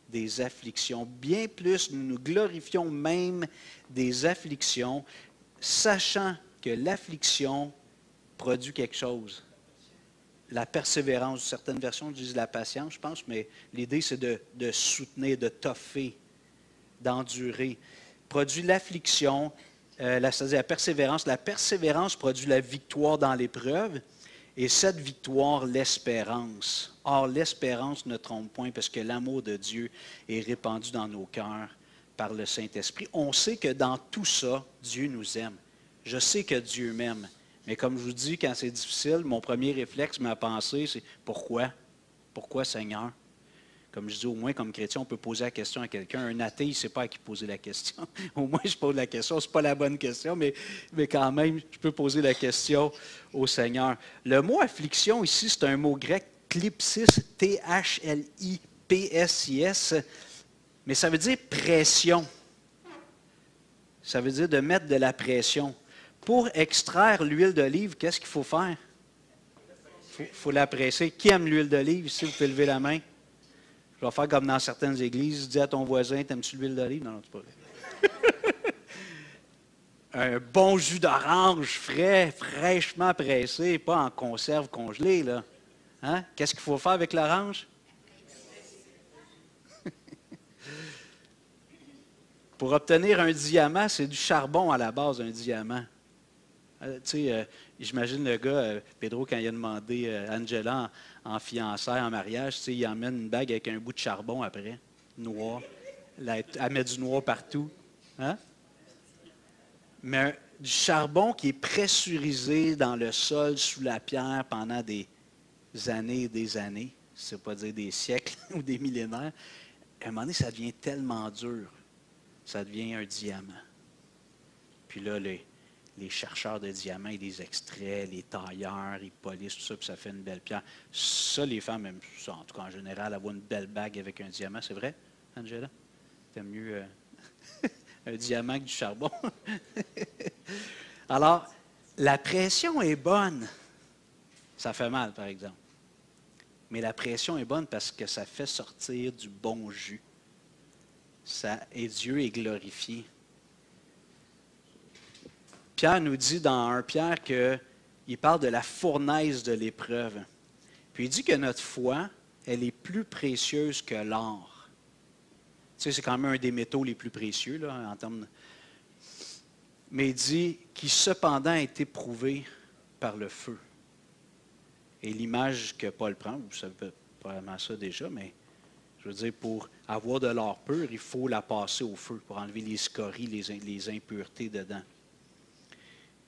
des afflictions. Bien plus, nous nous glorifions même des afflictions, sachant que l'affliction produit quelque chose. La persévérance, certaines versions disent la patience, je pense, mais l'idée c'est de soutenir, de toffer, d'endurer. Produit l'affliction, c'est-à-dire la persévérance. La persévérance produit la victoire dans l'épreuve, et cette victoire, l'espérance. Or, l'espérance ne trompe point, parce que l'amour de Dieu est répandu dans nos cœurs par le Saint-Esprit. On sait que dans tout ça, Dieu nous aime. Je sais que Dieu m'aime. Mais comme je vous dis, quand c'est difficile, mon premier réflexe, ma pensée, c'est pourquoi? Pourquoi, Seigneur? Comme je dis, au moins, comme chrétien, on peut poser la question à quelqu'un. Un athée, il ne sait pas à qui poser la question. Au moins, je pose la question. Ce n'est pas la bonne question, mais quand même, je peux poser la question au Seigneur. Le mot affliction ici, c'est un mot grec, thlipsis, T-H-L-I-P-S-I-S, mais ça veut dire pression. Ça veut dire de mettre de la pression. Pour extraire l'huile d'olive, qu'est-ce qu'il faut faire? Il faut la presser. Qui aime l'huile d'olive ici? Vous pouvez lever la main. Je vais faire comme dans certaines églises. Dis à ton voisin, t'aimes-tu l'huile d'olive? Non, non, c'est pas vrai. Un bon jus d'orange frais, fraîchement pressé, pas en conserve congelée, là. Hein? Qu'est-ce qu'il faut faire avec l'orange? Pour obtenir un diamant, c'est du charbon à la base, un diamant. J'imagine le gars, Pedro, quand il a demandé Angela en fiançailles, en mariage, il emmène une bague avec un bout de charbon après, noir. Elle met du noir partout. Hein? Mais du charbon qui est pressurisé dans le sol, sous la pierre, pendant des années et des années, c'est pas dire des siècles ou des millénaires, à un moment donné, ça devient tellement dur, ça devient un diamant. Puis là, les chercheurs de diamants, ils les extraient, les tailleurs, ils polissent tout ça, puis ça fait une belle pierre. Ça, les femmes aiment ça, en tout cas en général, avoir une belle bague avec un diamant, c'est vrai, Angela? T'aimes mieux un diamant que du charbon? Alors, la pression est bonne. Ça fait mal, par exemple. Mais la pression est bonne parce que ça fait sortir du bon jus. Et Dieu est glorifié. Pierre nous dit dans 1 Pierre qu'il parle de la fournaise de l'épreuve. Puis il dit que notre foi, elle est plus précieuse que l'or. Tu sais, c'est quand même un des métaux les plus précieux, là, en termes de... Mais il dit qui cependant a été prouvé par le feu. Et l'image que Paul prend, vous savez probablement ça déjà, mais je veux dire, pour avoir de l'or pur, il faut la passer au feu pour enlever les scories, les impuretés dedans.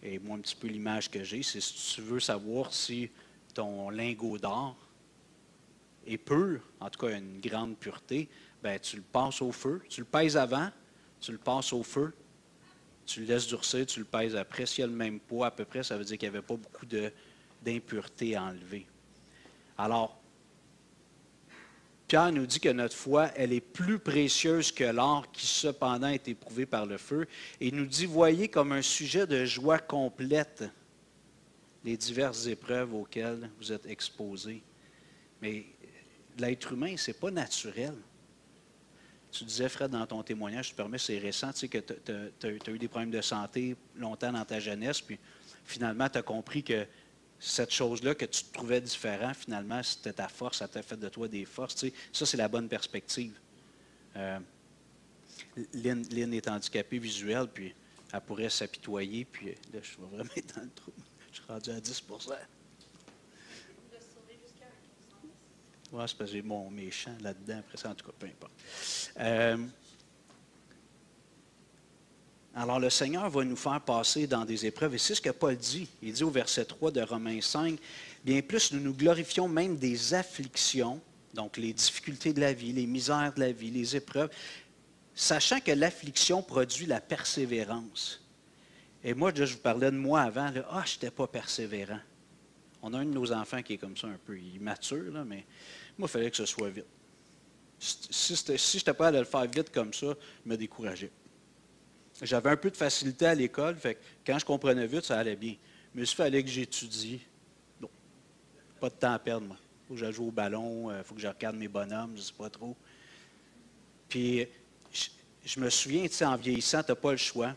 Et moi, un petit peu l'image que j'ai, c'est si tu veux savoir si ton lingot d'or est pur, en tout cas une grande pureté, ben tu le passes au feu, tu le pèses avant, tu le passes au feu, tu le laisses durcir, tu le pèses après. S'il y a le même poids à peu près, ça veut dire qu'il n'y avait pas beaucoup d'impuretés à enlever. Alors, Pierre nous dit que notre foi, elle est plus précieuse que l'or qui cependant est éprouvé par le feu. Et il nous dit, voyez comme un sujet de joie complète les diverses épreuves auxquelles vous êtes exposés. Mais l'être humain, ce n'est pas naturel. Tu disais, Fred, dans ton témoignage, je te permets, c'est récent, tu sais que tu as eu des problèmes de santé longtemps dans ta jeunesse, puis finalement, tu as compris que cette chose-là que tu te trouvais différent, finalement, c'était ta force, ça t'a fait de toi des forces. Tu sais, ça, c'est la bonne perspective. Lynn est handicapée visuelle, puis elle pourrait s'apitoyer, puis là, je suis vraiment dans le trou. Je suis rendu à 10 %. Oui, c'est parce que j'ai mes champs là-dedans, après ça, en tout cas, peu importe. Alors, le Seigneur va nous faire passer dans des épreuves, et c'est ce que Paul dit. Il dit au verset 3 de Romains 5, « Bien plus, nous nous glorifions même des afflictions, donc les difficultés de la vie, les misères de la vie, les épreuves, sachant que l'affliction produit la persévérance. » Et moi, je vous parlais de moi avant, je n'étais pas persévérant. On a un de nos enfants qui est comme ça un peu, il est mature, là, mais moi, il fallait que ce soit vite. Si je n'étais pas à le faire vite comme ça, je me décourageais. J'avais un peu de facilité à l'école, fait que quand je comprenais vite, ça allait bien. Mais s'il fallait que j'étudie, non, pas de temps à perdre, moi. Il faut que je joue au ballon, il faut que je regarde mes bonhommes, je ne sais pas trop. Puis, je me souviens, tu sais, en vieillissant, tu n'as pas le choix.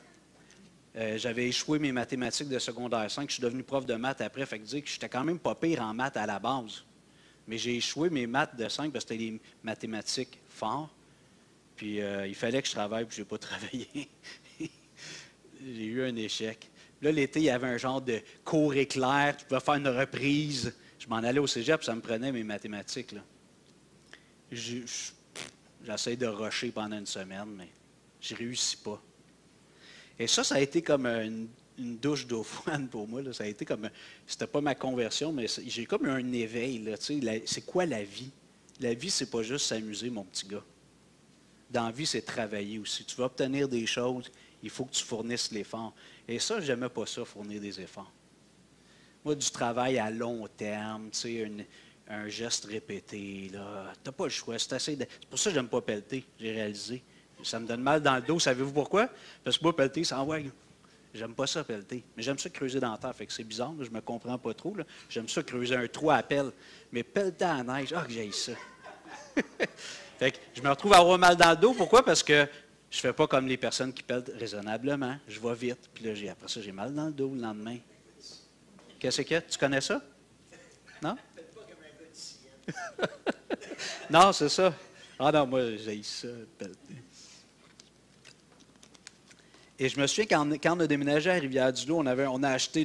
J'avais échoué mes mathématiques de secondaire 5, je suis devenu prof de maths après, fait que dire que j'étais quand même pas pire en maths à la base. Mais j'ai échoué mes maths de 5 parce que c'était des mathématiques fortes. Puis il fallait que je travaille, puis je n'ai pas travaillé. J'ai eu un échec. Là, l'été, il y avait un genre de cours éclair, tu pouvais faire une reprise. Je m'en allais au cégep, ça me prenait mes mathématiques, là. J'essaie de rusher pendant une semaine, mais je ne réussis pas. Et ça a été comme une douche d'eau froide pour moi. Là. Ça a été comme, c'était pas ma conversion, mais j'ai comme eu un éveil. Là, c'est quoi la vie? La vie, c'est pas juste s'amuser, mon petit gars. Dans la vie, c'est travailler aussi. Tu veux obtenir des choses, il faut que tu fournisses l'effort. Et ça, je n'aimais pas ça, fournir des efforts. Moi, du travail à long terme, tu sais, un geste répété, là, tu n'as pas le choix. C'est pour ça que je n'aime pas pelleter, j'ai réalisé. Ça me donne mal dans le dos. Savez-vous pourquoi? Parce que moi, pelleter, ça envoie. J'aime pas ça, pelleter. Mais j'aime ça creuser dans la terre. Fait que c'est bizarre, là, je ne me comprends pas trop. J'aime ça creuser un trou à pelle. Mais pelleter à la neige, que j'haïs ça. Fait que je me retrouve à avoir mal dans le dos. Pourquoi? Parce que je ne fais pas comme les personnes qui pelletent raisonnablement. Je vais vite. Puis là, après ça, j'ai mal dans le dos le lendemain. Qu'est-ce que tu connais ça? Non? Non, c'est ça. Ah non, moi, j'haïs ça, pelleter. Et je me souviens, quand on a déménagé à Rivière-du-Loup, on a acheté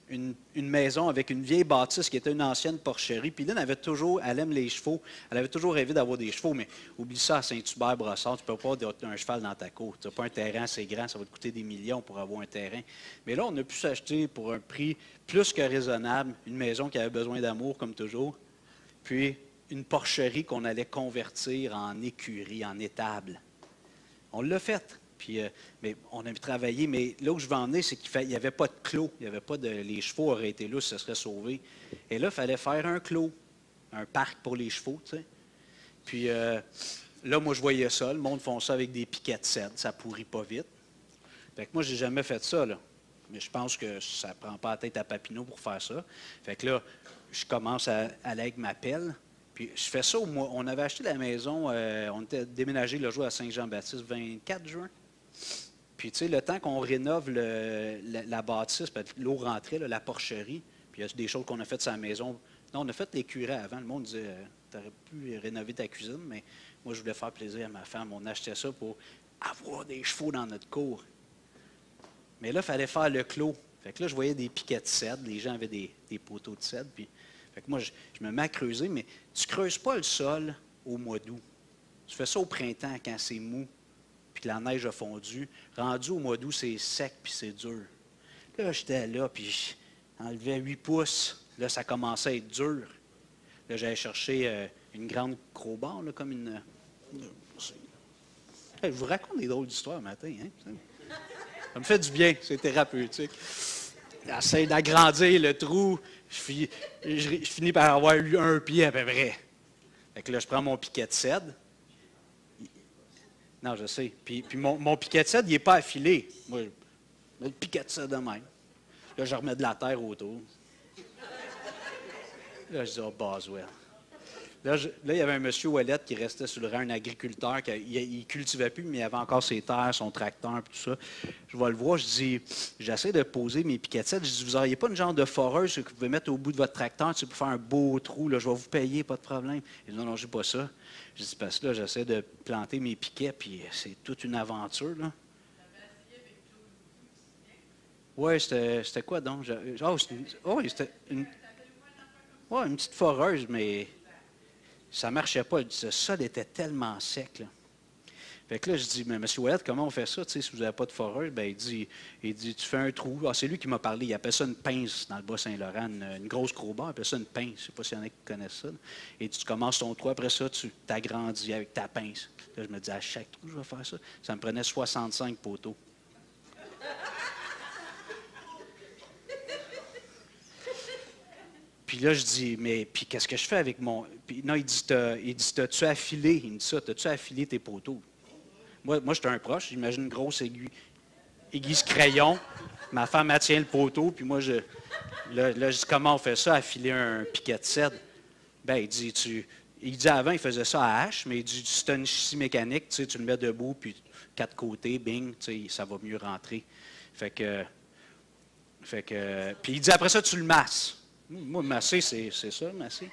une maison avec une vieille bâtisse qui était une ancienne porcherie. Puis Lynn elle aime les chevaux. Elle avait toujours rêvé d'avoir des chevaux, mais oublie ça à Saint-Hubert-Brossard, tu ne peux pas avoir un cheval dans ta cour. Tu n'as pas un terrain assez grand, ça va te coûter des millions pour avoir un terrain. Mais là, on a pu s'acheter pour un prix plus que raisonnable une maison qui avait besoin d'amour, comme toujours, puis une porcherie qu'on allait convertir en écurie, en étable. On l'a fait. Puis, mais on a travaillé, mais là où je veux en venir, c'est qu'il n'y avait pas de clos. Il y avait pas de, les chevaux auraient été là, ça serait sauvé. Et là, il fallait faire un clos, un parc pour les chevaux, tu sais. Puis là, moi, je voyais ça. Le monde font ça avec des piquets de cèdre. Ça pourrit pas vite. Fait que moi, je n'ai jamais fait ça, là. Mais je pense que ça ne prend pas la tête à Papineau pour faire ça. Fait que là, je commence à aller avec ma pelle. Puis je fais ça au mois. On avait acheté la maison, on était déménagé le jour à Saint-Jean-Baptiste, 24 juin. Puis, tu sais, le temps qu'on rénove la bâtisse, l'eau rentrait, là, la porcherie, puis il y a des choses qu'on a faites sur la maison. Non, on a fait les curés avant. Le monde disait, tu aurais pu rénover ta cuisine, mais moi, je voulais faire plaisir à ma femme. On achetait ça pour avoir des chevaux dans notre cour. Mais là, il fallait faire le clos. Fait que là, je voyais des piquets de cèdre. Les gens avaient des poteaux de cèdre. Puis, fait que moi, je me mets à creuser, mais tu ne creuses pas le sol au mois d'août. Tu fais ça au printemps, quand c'est mou, puis que la neige a fondu. Rendu au mois d'août, c'est sec, puis c'est dur. Là, j'étais là, puis j'enlevais 8 pouces. Là, ça commençait à être dur. Là, j'allais chercher une grande crowbar, là, comme une... Je vous raconte des drôles d'histoires le matin, hein? Ça me fait du bien, c'est thérapeutique. J'essaie d'agrandir le trou. Je finis par avoir eu un pied à peu près. Fait que là, je prends mon piquet de cèdre. Non, je sais. Puis mon piquet de cèdre, il n'est pas affilé. Moi, je mets le piquet de cèdre de même. Là, je remets de la terre autour. Là, je dis, oh, Boswell. Là, il y avait un monsieur Ouellette qui restait sur le rang, un agriculteur, il ne cultivait plus, mais il avait encore ses terres, son tracteur, tout ça. Je vais le voir, je dis, j'essaie de poser mes piquets de cèdre. Je dis, vous n'auriez pas une genre de foreuse que vous pouvez mettre au bout de votre tracteur, tu sais, pour faire un beau trou, là, je vais vous payer, pas de problème. Il dit, non, non, je n'ai pas ça. Je dis, parce que là, j'essaie de planter mes piquets, puis c'est toute une aventure, là. Oui, c'était quoi donc? C'était une petite foreuse, mais ça ne marchait pas. Ce sol était tellement sec, là. Fait que là, je dis, mais M. Ouellette, comment on fait ça, tu sais, si vous n'avez pas de foreuse? Ben, il dit, tu fais un trou. Ah, c'est lui qui m'a parlé. Il appelle ça une pince dans le Bas-Saint-Laurent, une grosse crowbar. Il appelle ça une pince. Je ne sais pas s'il y en a qui connaissent ça. Et tu commences ton trou. Après ça, tu t'agrandis avec ta pince. Là, je me dis, à chaque trou, je vais faire ça. Ça me prenait 65 poteaux. Puis là, je dis, mais puis qu'est-ce que je fais avec mon... Puis non, il dit, t'as-tu affilé? Il me dit ça, t'as-tu affilé tes poteaux? Moi j'étais un proche, j'imagine une grosse aiguise crayon. Ma femme, elle tient le poteau, puis moi, là, je dis, comment on fait ça, affiler un piquet de cèdre? Ben, il dit avant, il faisait ça à hache, mais il dit, si tu as une scie mécanique, tu sais, tu le mets debout, puis 4 côtés, bing, tu sais, ça va mieux rentrer. Fait que, puis il dit, après ça, tu le masses. Moi, masser, c'est ça, masser.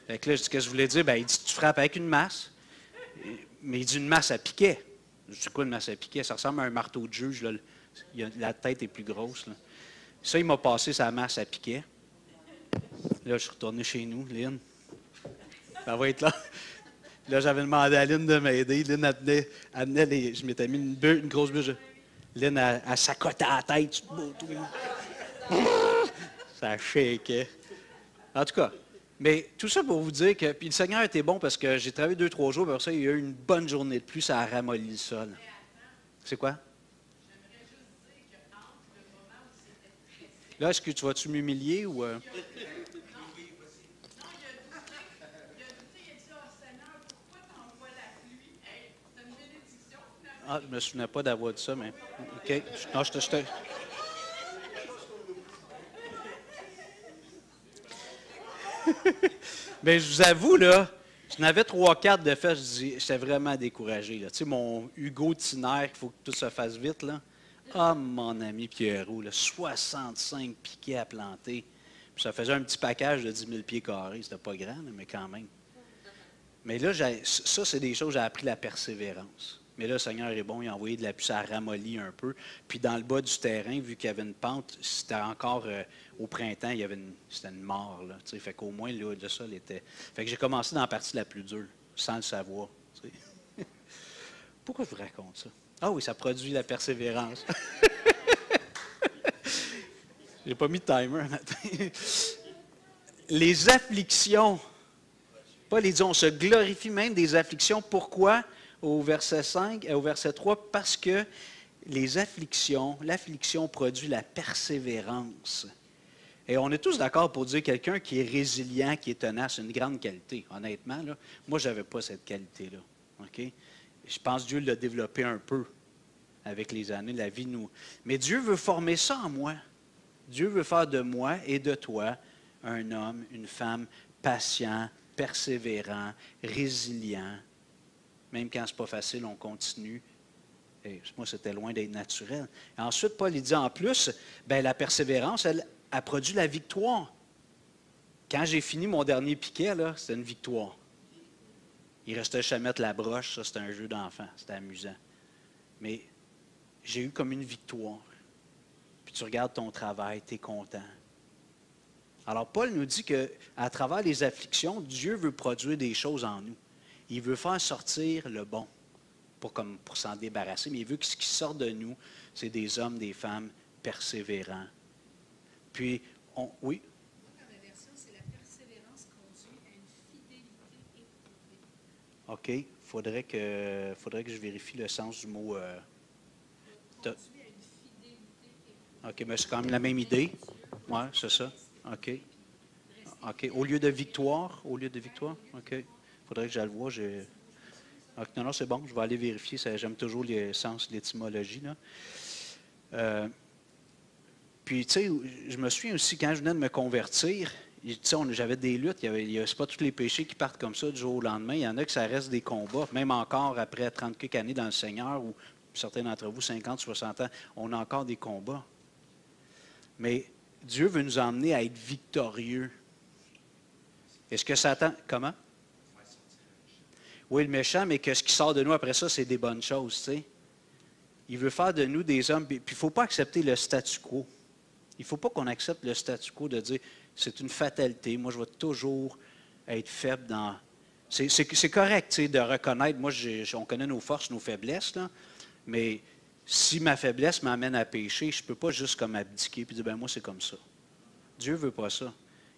Fait que là, je dis, qu'est-ce que je voulais dire? Ben, il dit, tu frappes avec une masse. Mais il dit une masse à piquet. Je dis, quoi une masse à piquet? Ça ressemble à un marteau de juge. Là. La tête est plus grosse. Là. Ça, il m'a passé sa masse à piquet. Là, je suis retourné chez nous, Lynn. Ça va être là. Là, j'avais demandé à Lynn de m'aider. Lynn amenait les... Je m'étais mis une grosse bûche. Lynn, elle s'accotait à la tête. Ça shakeait. En tout cas, mais tout ça pour vous dire que puis le Seigneur était bon parce que j'ai travaillé 2-3 jours, puis après ça, il y a eu une bonne journée de pluie, ça a ramolli le sol. C'est quoi? Là, est-ce que tu vas-tu m'humilier ou... Ah, je ne me souvenais pas d'avoir dit ça, mais... OK. Non, je te... Mais je vous avoue, là, j'en avais 3-4 de fait, j'étais vraiment découragé. Tu sais, mon Hugo Tiner, il faut que tout se fasse vite, là. Ah, mon ami Pierrot, là, 65 piquets à planter. Puis ça faisait un petit package de 10 000 pieds carrés. C'était pas grand, mais quand même. Mais là, ça, c'est des choses, j'ai appris la persévérance. Mais là, le Seigneur est bon, il a envoyé de la pluie, ça a ramolli un peu. Puis dans le bas du terrain, vu qu'il y avait une pente, c'était encore au printemps, c'était une mort. Là, fait qu'au moins, le sol était... Fait que j'ai commencé dans la partie la plus dure, sans le savoir. Pourquoi je vous raconte ça? Ah oui, ça produit la persévérance. J'ai pas mis de timer un matin. Les afflictions. Paul dit, on se glorifie même des afflictions. Pourquoi? Au verset 5, au verset 3, parce que l'affliction produit la persévérance. Et on est tous d'accord pour dire quelqu'un qui est résilient, qui est tenace, une grande qualité. Honnêtement, là, moi, je n'avais pas cette qualité-là. Okay? Je pense que Dieu l'a développé un peu avec les années, la vie nous. Mais Dieu veut former ça en moi. Dieu veut faire de moi et de toi un homme, une femme patient, persévérant, résilient. Même quand ce n'est pas facile, on continue. Et moi, c'était loin d'être naturel. Et ensuite, Paul il dit en plus, la persévérance, elle produit la victoire. Quand j'ai fini mon dernier piquet, c'était une victoire. Il restait juste à mettre la broche, ça c'était un jeu d'enfant, c'était amusant. Mais j'ai eu comme une victoire. Puis tu regardes ton travail, tu es content. Alors Paul nous dit qu'à travers les afflictions, Dieu veut produire des choses en nous. Il veut faire sortir le bon, pas comme pour s'en débarrasser, mais il veut que ce qui sort de nous, c'est des hommes, des femmes persévérants. Puis, oui? Dans la version, c'est la persévérance conduit à une fidélité éprouvée. OK. Faudrait que je vérifie le sens du mot. Conduit à une fidélité éprouvée. OK, mais c'est quand même la même idée. Oui, c'est ça. OK. OK. Au lieu de victoire? OK. Il faudrait que je le voie. Okay, non, c'est bon. Je vais aller vérifier. J'aime toujours le sens, l'étymologie. Puis, tu sais, je me souviens aussi, quand je venais de me convertir, j'avais des luttes. C'est pas tous les péchés qui partent comme ça du jour au lendemain. Il y en a que ça reste des combats. Même encore après 30 quelques années dans le Seigneur, ou certains d'entre vous, 50, 60 ans, on a encore des combats. Mais Dieu veut nous emmener à être victorieux. Est-ce que Satan... Comment? Oui, le méchant, mais que ce qui sort de nous après ça, c'est des bonnes choses, tu sais. Il veut faire de nous des hommes... Puis il ne faut pas accepter le statu quo. Il ne faut pas qu'on accepte le statu quo de dire c'est une fatalité, moi je vais toujours être faible dans. C'est correct de reconnaître, moi on connaît nos forces, nos faiblesses, là, mais si ma faiblesse m'amène à pécher, je ne peux pas juste comme abdiquer et dire moi c'est comme ça. Dieu ne veut pas ça.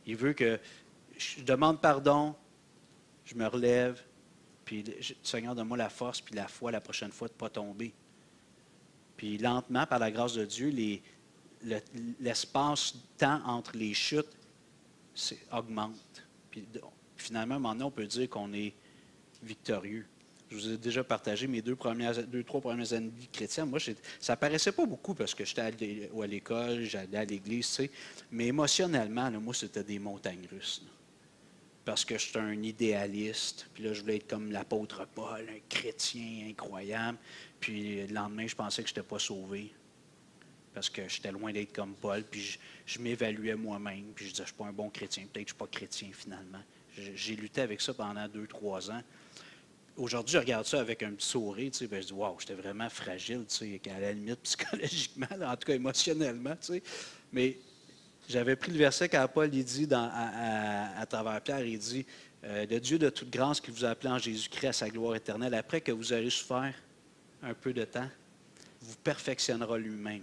Il veut que je demande pardon, je me relève, puis Seigneur, donne-moi la force puis la foi la prochaine fois de ne pas tomber. Puis lentement, par la grâce de Dieu, l'espace-temps entre les chutes augmente. Puis finalement, à un moment donné, on peut dire qu'on est victorieux. Je vous ai déjà partagé mes trois premières années de chrétienne. Moi, ça ne paraissait pas beaucoup parce que j'étais à l'école, j'allais à l'église, tu sais. Mais émotionnellement, là, moi, c'était des montagnes russes. Là. Parce que j'étais un idéaliste. Puis là, je voulais être comme l'apôtre Paul, un chrétien incroyable. Puis le lendemain, je pensais que je n'étais pas sauvé. Parce que j'étais loin d'être comme Paul, puis je m'évaluais moi-même, puis je disais, je ne suis pas un bon chrétien, peut-être que je ne suis pas chrétien finalement. J'ai lutté avec ça pendant 2-3 ans. Aujourd'hui, je regarde ça avec un petit sourire, tu sais, ben, je dis, waouh, j'étais vraiment fragile, tu sais, à la limite psychologiquement, là, en tout cas émotionnellement, tu sais. Mais j'avais pris le verset quand Paul il dit à travers Pierre, il dit, le Dieu de toute grâce qui vous a appelé en Jésus-Christ à sa gloire éternelle, après que vous aurez souffert un peu de temps, vous perfectionnera lui-même.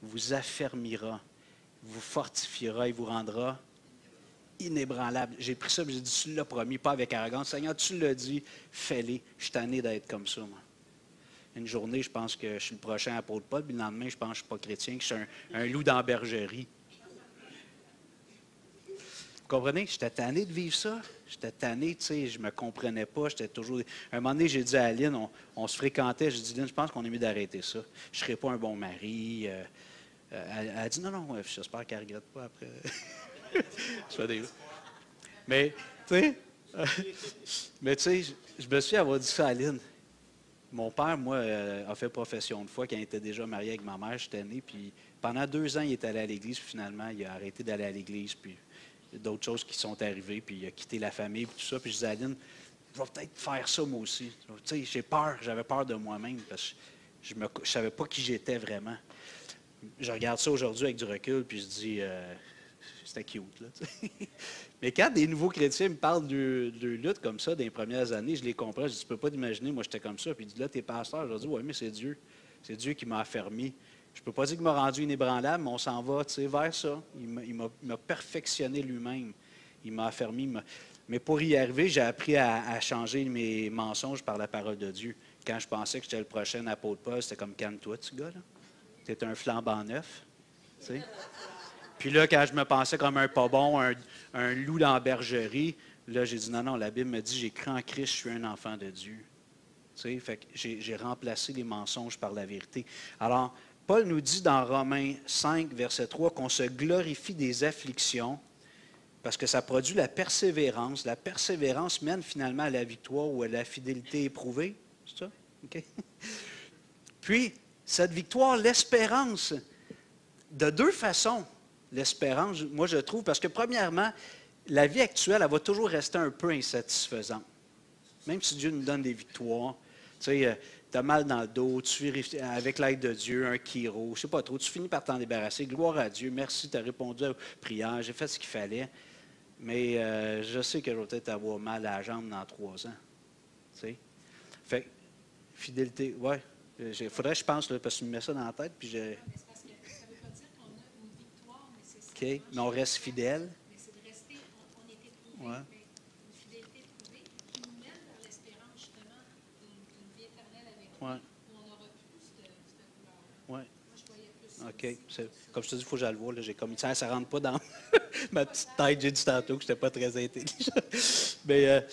Vous affermira, vous fortifiera et vous rendra inébranlable. J'ai pris ça et j'ai dit, tu l'as promis, pas avec arrogance. Seigneur, tu l'as dit, fais-les. Je suis tanné d'être comme ça, moi. Une journée, je pense que je suis le prochain apôtre Paul, puis le lendemain, je pense que je ne suis pas chrétien, que je suis un loup dans la bergerie. Vous comprenez? J'étais tanné de vivre ça. J'étais tanné, tu sais, je ne me comprenais pas. J'étais toujours... Un moment donné, j'ai dit à Aline, on se fréquentait, j'ai dit, Aline, je pense qu'on est mieux d'arrêter ça. Je ne serais pas un bon mari. Elle a dit, non, j'espère qu'elle ne regrette pas après. Mais, tu sais, je me suis avoir dit ça à Aline. Mon père, moi, a fait profession de foi quand il était déjà marié avec ma mère. J'étais né, puis pendant 2 ans, il est allé à l'église, puis finalement, il a arrêté d'aller à l'église, puis d'autres choses qui sont arrivées, puis il a quitté la famille, puis tout ça. Puis je disais à Aline, je vais peut-être faire ça moi aussi. Tu sais, j'ai peur, j'avais peur de moi-même parce que je ne savais pas qui j'étais vraiment. Je regarde ça aujourd'hui avec du recul, puis je dis, c'était cute, là. Mais quand des nouveaux chrétiens me parlent de lutte comme ça, dans les premières années, je les comprends. Je dis, tu ne peux pas t'imaginer, moi j'étais comme ça. Puis il dit, là, t'es pasteur. Je leur dis, oui, mais c'est Dieu. C'est Dieu qui m'a affermi. Je ne peux pas dire qu'il m'a rendu inébranlable, mais on s'en va vers ça. Il m'a perfectionné lui-même. Il m'a affermi. Mais pour y arriver, j'ai appris à changer mes mensonges par la parole de Dieu. Quand je pensais que j'étais le prochain apôtre Paul, c'était comme, calme-toi, tu gars, là. Tu es un flambant neuf. Tu sais? Puis là, quand je me pensais comme un pas bon, un loup dans la bergerie, là, j'ai dit, non, la Bible me dit, j'ai cru en Christ, je suis un enfant de Dieu. Tu sais, fait que j'ai remplacé les mensonges par la vérité. Alors, Paul nous dit dans Romains 5, verset 3, qu'on se glorifie des afflictions parce que ça produit la persévérance. La persévérance mène finalement à la victoire ou à la fidélité éprouvée. C'est ça? OK? Puis, cette victoire, l'espérance, de deux façons, l'espérance, moi je trouve, parce que premièrement, la vie actuelle, elle va toujours rester un peu insatisfaisante. Même si Dieu nous donne des victoires, tu sais, tu as mal dans le dos, tu fais avec l'aide de Dieu, un chiro, je ne sais pas trop, tu finis par t'en débarrasser. Gloire à Dieu, merci, tu as répondu aux prières, j'ai fait ce qu'il fallait. Mais je sais que je vais peut-être avoir mal à la jambe dans 3 ans. Tu sais? Fait fidélité, ouais. Il faudrait que je pense, là, parce que tu me mets ça dans la tête, puis je... Mais c'est parce que ça ne veut pas dire qu'on a une victoire nécessairement. OK, mais on reste fidèle. Mais c'est de rester, on est éprouvé, Ouais. mais une fidélité éprouvée qui nous mène vers l'espérance justement d'une vie éternelle avec lui, Ouais. où on n'aura plus cette couleur-là. Ouais. Moi, je voyais plus ça OK. aussi. Comme je te dis, il faut que je le voie. J'ai comme ça ne rentre pas dans ma petite tête. J'ai dit tantôt que je n'étais pas très intelligent. Mais,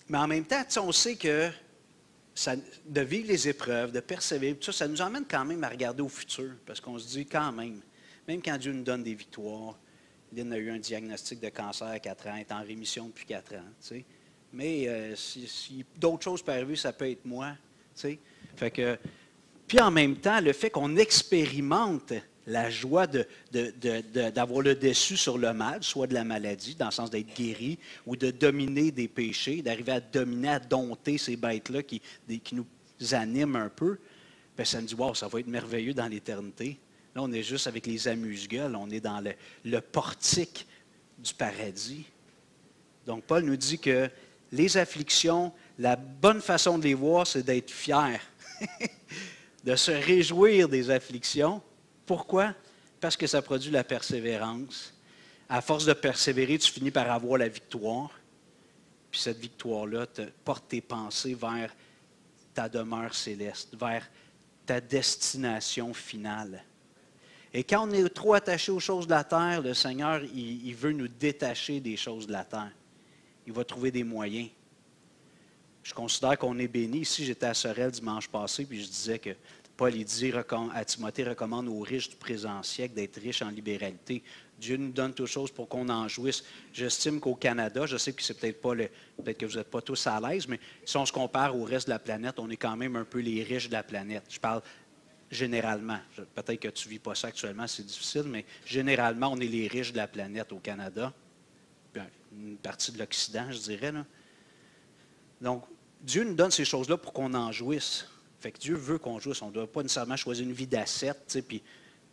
mais en même temps, on sait que de vivre les épreuves, de persévérer, tout ça, ça nous emmène quand même à regarder au futur. Parce qu'on se dit quand même quand Dieu nous donne des victoires, Lynn a eu un diagnostic de cancer à 4 ans, elle est en rémission depuis 4 ans. Tu sais. Mais si d'autres choses peuvent arriver, ça peut être moi. Tu sais. Fait que, puis en même temps, le fait qu'on expérimente la joie d'avoir le dessus sur le mal, soit de la maladie, dans le sens d'être guéri, ou de dominer des péchés, d'arriver à dominer, à dompter ces bêtes-là qui nous animent un peu, bien, ça me dit, wow, ça va être merveilleux dans l'éternité. Là, on est juste avec les amuse-gueules, on est dans le portique du paradis. Donc, Paul nous dit que les afflictions, la bonne façon de les voir, c'est d'être fier, de se réjouir des afflictions. Pourquoi? Parce que ça produit la persévérance. À force de persévérer, tu finis par avoir la victoire. Puis cette victoire-là te porte tes pensées vers ta demeure céleste, vers ta destination finale. Et quand on est trop attaché aux choses de la terre, le Seigneur, il veut nous détacher des choses de la terre. Il va trouver des moyens. Je considère qu'on est béni. Ici, j'étais à Sorel dimanche passé, puis je disais que Paul, il dit à Timothée, recommande aux riches du présent siècle d'être riches en libéralité. Dieu nous donne toutes choses pour qu'on en jouisse. J'estime qu'au Canada, je sais que c'est peut-être que vous n'êtes pas tous à l'aise, mais si on se compare au reste de la planète, on est quand même un peu les riches de la planète. Je parle généralement. Peut-être que tu ne vis pas ça actuellement, c'est difficile, mais généralement, on est les riches de la planète au Canada. Une partie de l'Occident, je dirais. Là. Donc, Dieu nous donne ces choses-là pour qu'on en jouisse. Fait que Dieu veut qu'on jouisse. On ne doit pas nécessairement choisir une vie d'ascète, puis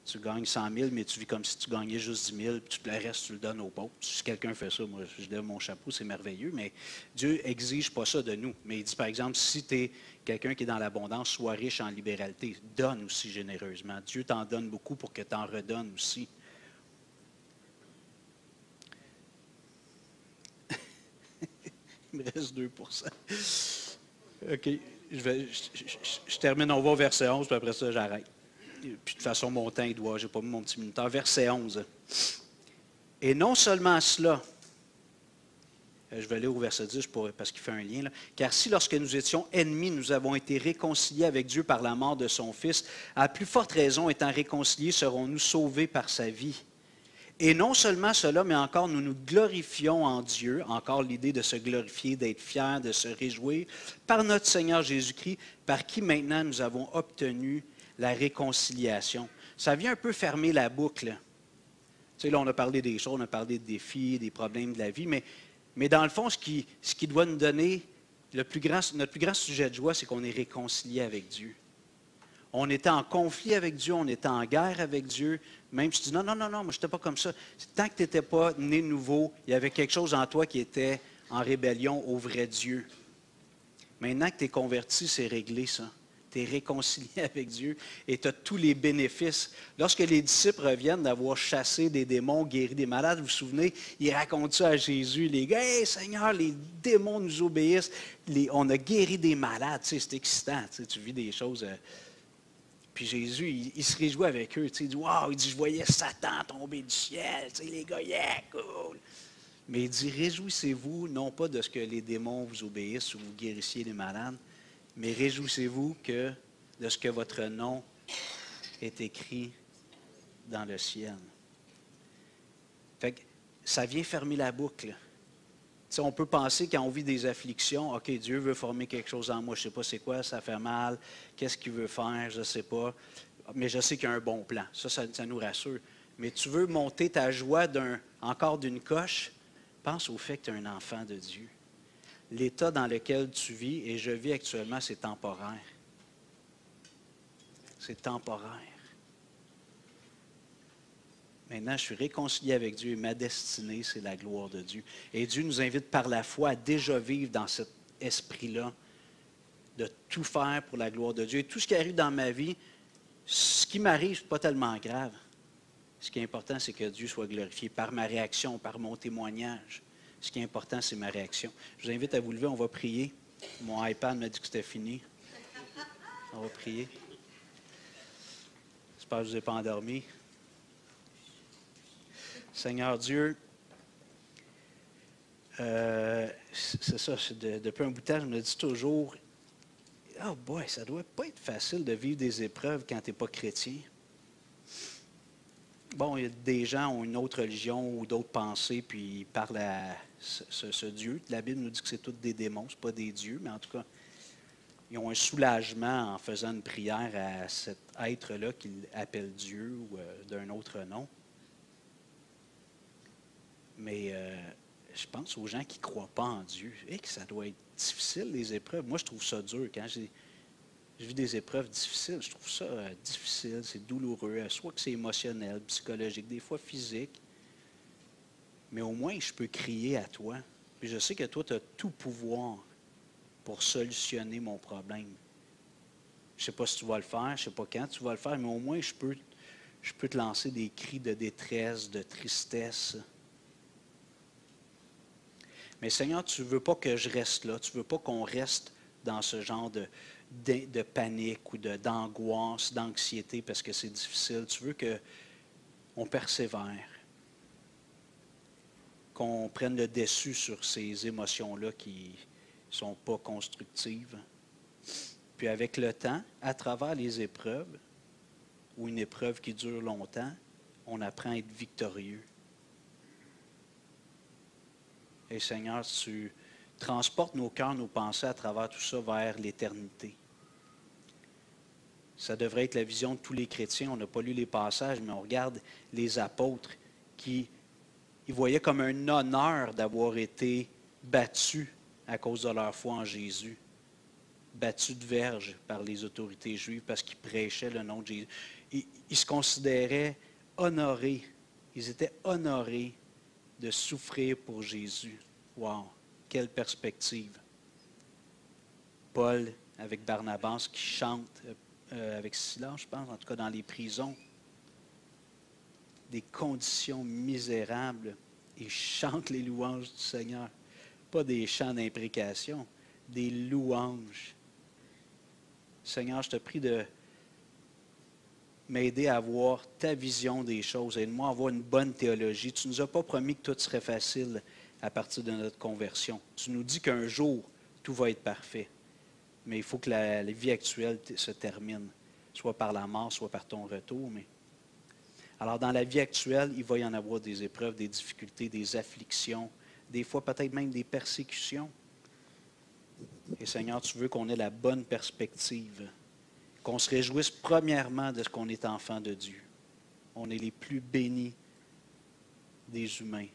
tu gagnes 100 000, mais tu vis comme si tu gagnais juste 10 000, puis le reste, tu le donnes aux pauvres. Si quelqu'un fait ça, moi, je lève mon chapeau, c'est merveilleux, mais Dieu n'exige pas ça de nous. Mais il dit, par exemple, si tu es quelqu'un qui est dans l'abondance, sois riche en libéralité. Donne aussi généreusement. Dieu t'en donne beaucoup pour que tu en redonnes aussi. Il me reste 2 OK. Je termine, on va au verset 11, puis après ça, j'arrête. Puis de toute façon, mon temps, je n'ai pas mis mon petit minuteur. Verset 11. Et non seulement cela, je vais aller au verset 10 parce qu'il fait un lien, là. Car si lorsque nous étions ennemis, nous avons été réconciliés avec Dieu par la mort de son Fils, à plus forte raison, étant réconciliés, serons-nous sauvés par sa vie. Et non seulement cela, mais encore nous nous glorifions en Dieu, encore l'idée de se glorifier, d'être fiers, de se réjouir, par notre Seigneur Jésus-Christ, par qui maintenant nous avons obtenu la réconciliation. Ça vient un peu fermer la boucle. Tu sais, là, on a parlé des choses, on a parlé des défis, des problèmes de la vie, mais Mais dans le fond, ce qui doit nous donner notre plus grand sujet de joie, c'est qu'on est réconcilié avec Dieu. On était en conflit avec Dieu, on était en guerre avec Dieu. Même si tu dis non, moi je n'étais pas comme ça. Tant que tu n'étais pas né nouveau, il y avait quelque chose en toi qui était en rébellion au vrai Dieu. Maintenant que tu es converti, c'est réglé ça. Tu es réconcilié avec Dieu et tu as tous les bénéfices. Lorsque les disciples reviennent d'avoir chassé des démons, guéri des malades, vous vous souvenez, ils racontent ça à Jésus. Les gars, hey, Seigneur, les démons nous obéissent. On a guéri des malades. Tu sais, c'est excitant. Tu vis des choses. Puis Jésus, il se réjouit avec eux. Il dit, wow, il dit, je voyais Satan tomber du ciel. Les gars, yeah, cool. Mais il dit, réjouissez-vous, non pas de ce que les démons vous obéissent ou vous guérissiez les malades, mais réjouissez-vous de ce que votre nom est écrit dans le ciel. Fait que ça vient fermer la boucle. T'sais, on peut penser quand on vit des afflictions, OK, Dieu veut former quelque chose en moi, je ne sais pas c'est quoi, ça fait mal, qu'est-ce qu'il veut faire, je ne sais pas, mais je sais qu'il y a un bon plan. Ça nous rassure. Mais tu veux monter ta joie encore d'une coche, pense au fait que tu es un enfant de Dieu. L'état dans lequel tu vis, et je vis actuellement, c'est temporaire. C'est temporaire. Maintenant, je suis réconcilié avec Dieu et ma destinée, c'est la gloire de Dieu. Et Dieu nous invite par la foi à déjà vivre dans cet esprit-là, de tout faire pour la gloire de Dieu. Et tout ce qui arrive dans ma vie, ce qui m'arrive, ce n'est pas tellement grave. Ce qui est important, c'est que Dieu soit glorifié par ma réaction, par mon témoignage. Ce qui est important, c'est ma réaction. Je vous invite à vous lever, on va prier. Mon iPad m'a dit que c'était fini. On va prier. J'espère que je ne vous ai pas endormi. Seigneur Dieu, c'est ça, depuis un bout de temps, je me dis toujours, oh boy, ça ne doit pas être facile de vivre des épreuves quand tu n'es pas chrétien. Bon, il y a des gens qui ont une autre religion ou d'autres pensées, puis ils parlent à ce Dieu. La Bible nous dit que c'est tous des démons, ce n'est pas des dieux, mais en tout cas, ils ont un soulagement en faisant une prière à cet être-là qu'ils appellent Dieu ou d'un autre nom. Mais je pense aux gens qui ne croient pas en Dieu. Et que ça doit être difficile, les épreuves. Moi, je trouve ça dur. Quand je vis des épreuves difficiles, je trouve ça difficile, c'est douloureux. Soit que c'est émotionnel, psychologique, des fois physique. Mais au moins, je peux crier à toi. Puis je sais que toi, tu as tout pouvoir pour solutionner mon problème. Je ne sais pas si tu vas le faire, je ne sais pas quand tu vas le faire, mais au moins, je peux te lancer des cris de détresse, de tristesse. Mais Seigneur, tu ne veux pas que je reste là. Tu ne veux pas qu'on reste dans ce genre de panique ou d'angoisse, d'anxiété parce que c'est difficile. Tu veux qu'on persévère, qu'on prenne le dessus sur ces émotions-là qui ne sont pas constructives. Puis avec le temps, à travers les épreuves, ou une épreuve qui dure longtemps, on apprend à être victorieux. Et Seigneur, tu transportes nos cœurs, nos pensées à travers tout ça vers l'éternité. Ça devrait être la vision de tous les chrétiens. On n'a pas lu les passages, mais on regarde les apôtres qui ils voyaient comme un honneur d'avoir été battus à cause de leur foi en Jésus. Battus de verge par les autorités juives parce qu'ils prêchaient le nom de Jésus. Ils se considéraient honorés. Ils étaient honorés de souffrir pour Jésus. Wow! Quelle perspective! Paul, avec Barnabas, qui chante avec Silas, je pense, en tout cas dans les prisons, des conditions misérables, et chante les louanges du Seigneur. Pas des chants d'imprécation, des louanges. Seigneur, je te prie de m'aider à avoir ta vision des choses. Aide-moi à avoir une bonne théologie. Tu ne nous as pas promis que tout serait facile à partir de notre conversion. Tu nous dis qu'un jour, tout va être parfait. Mais il faut que la vie actuelle se termine, soit par la mort, soit par ton retour. Alors, dans la vie actuelle, il va y en avoir des épreuves, des difficultés, des afflictions, des fois peut-être même des persécutions. Et Seigneur, tu veux qu'on ait la bonne perspective, qu'on se réjouisse premièrement de ce qu'on est enfant de Dieu. On est les plus bénis des humains,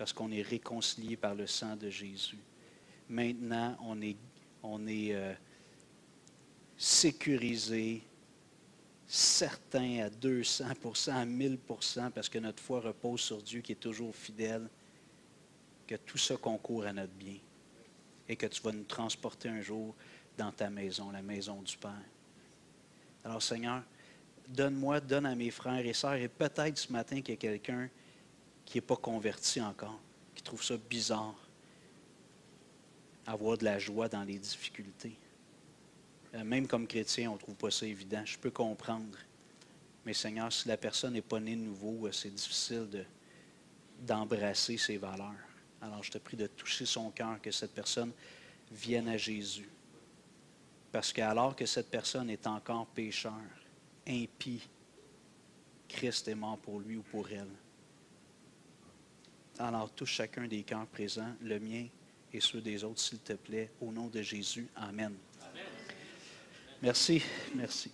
parce qu'on est réconcilié par le sang de Jésus. Maintenant, on est sécurisé, certain à 200%, à 1000%, parce que notre foi repose sur Dieu qui est toujours fidèle, que tout ça concourt à notre bien et que tu vas nous transporter un jour dans ta maison, la maison du Père. Alors Seigneur, donne à mes frères et sœurs, et peut-être ce matin qu'il y a quelqu'un qui n'est pas converti encore, qui trouve ça bizarre, avoir de la joie dans les difficultés. Même comme chrétien, on ne trouve pas ça évident. Je peux comprendre. Mais Seigneur, si la personne n'est pas née de nouveau, c'est difficile d'embrasser ses valeurs. Alors je te prie de toucher son cœur, que cette personne vienne à Jésus. Parce qu'alors que cette personne est encore pécheur, impie, Christ est mort pour lui ou pour elle. Alors touche chacun des cœurs présents, le mien et ceux des autres, s'il te plaît, au nom de Jésus. Amen. Merci, merci.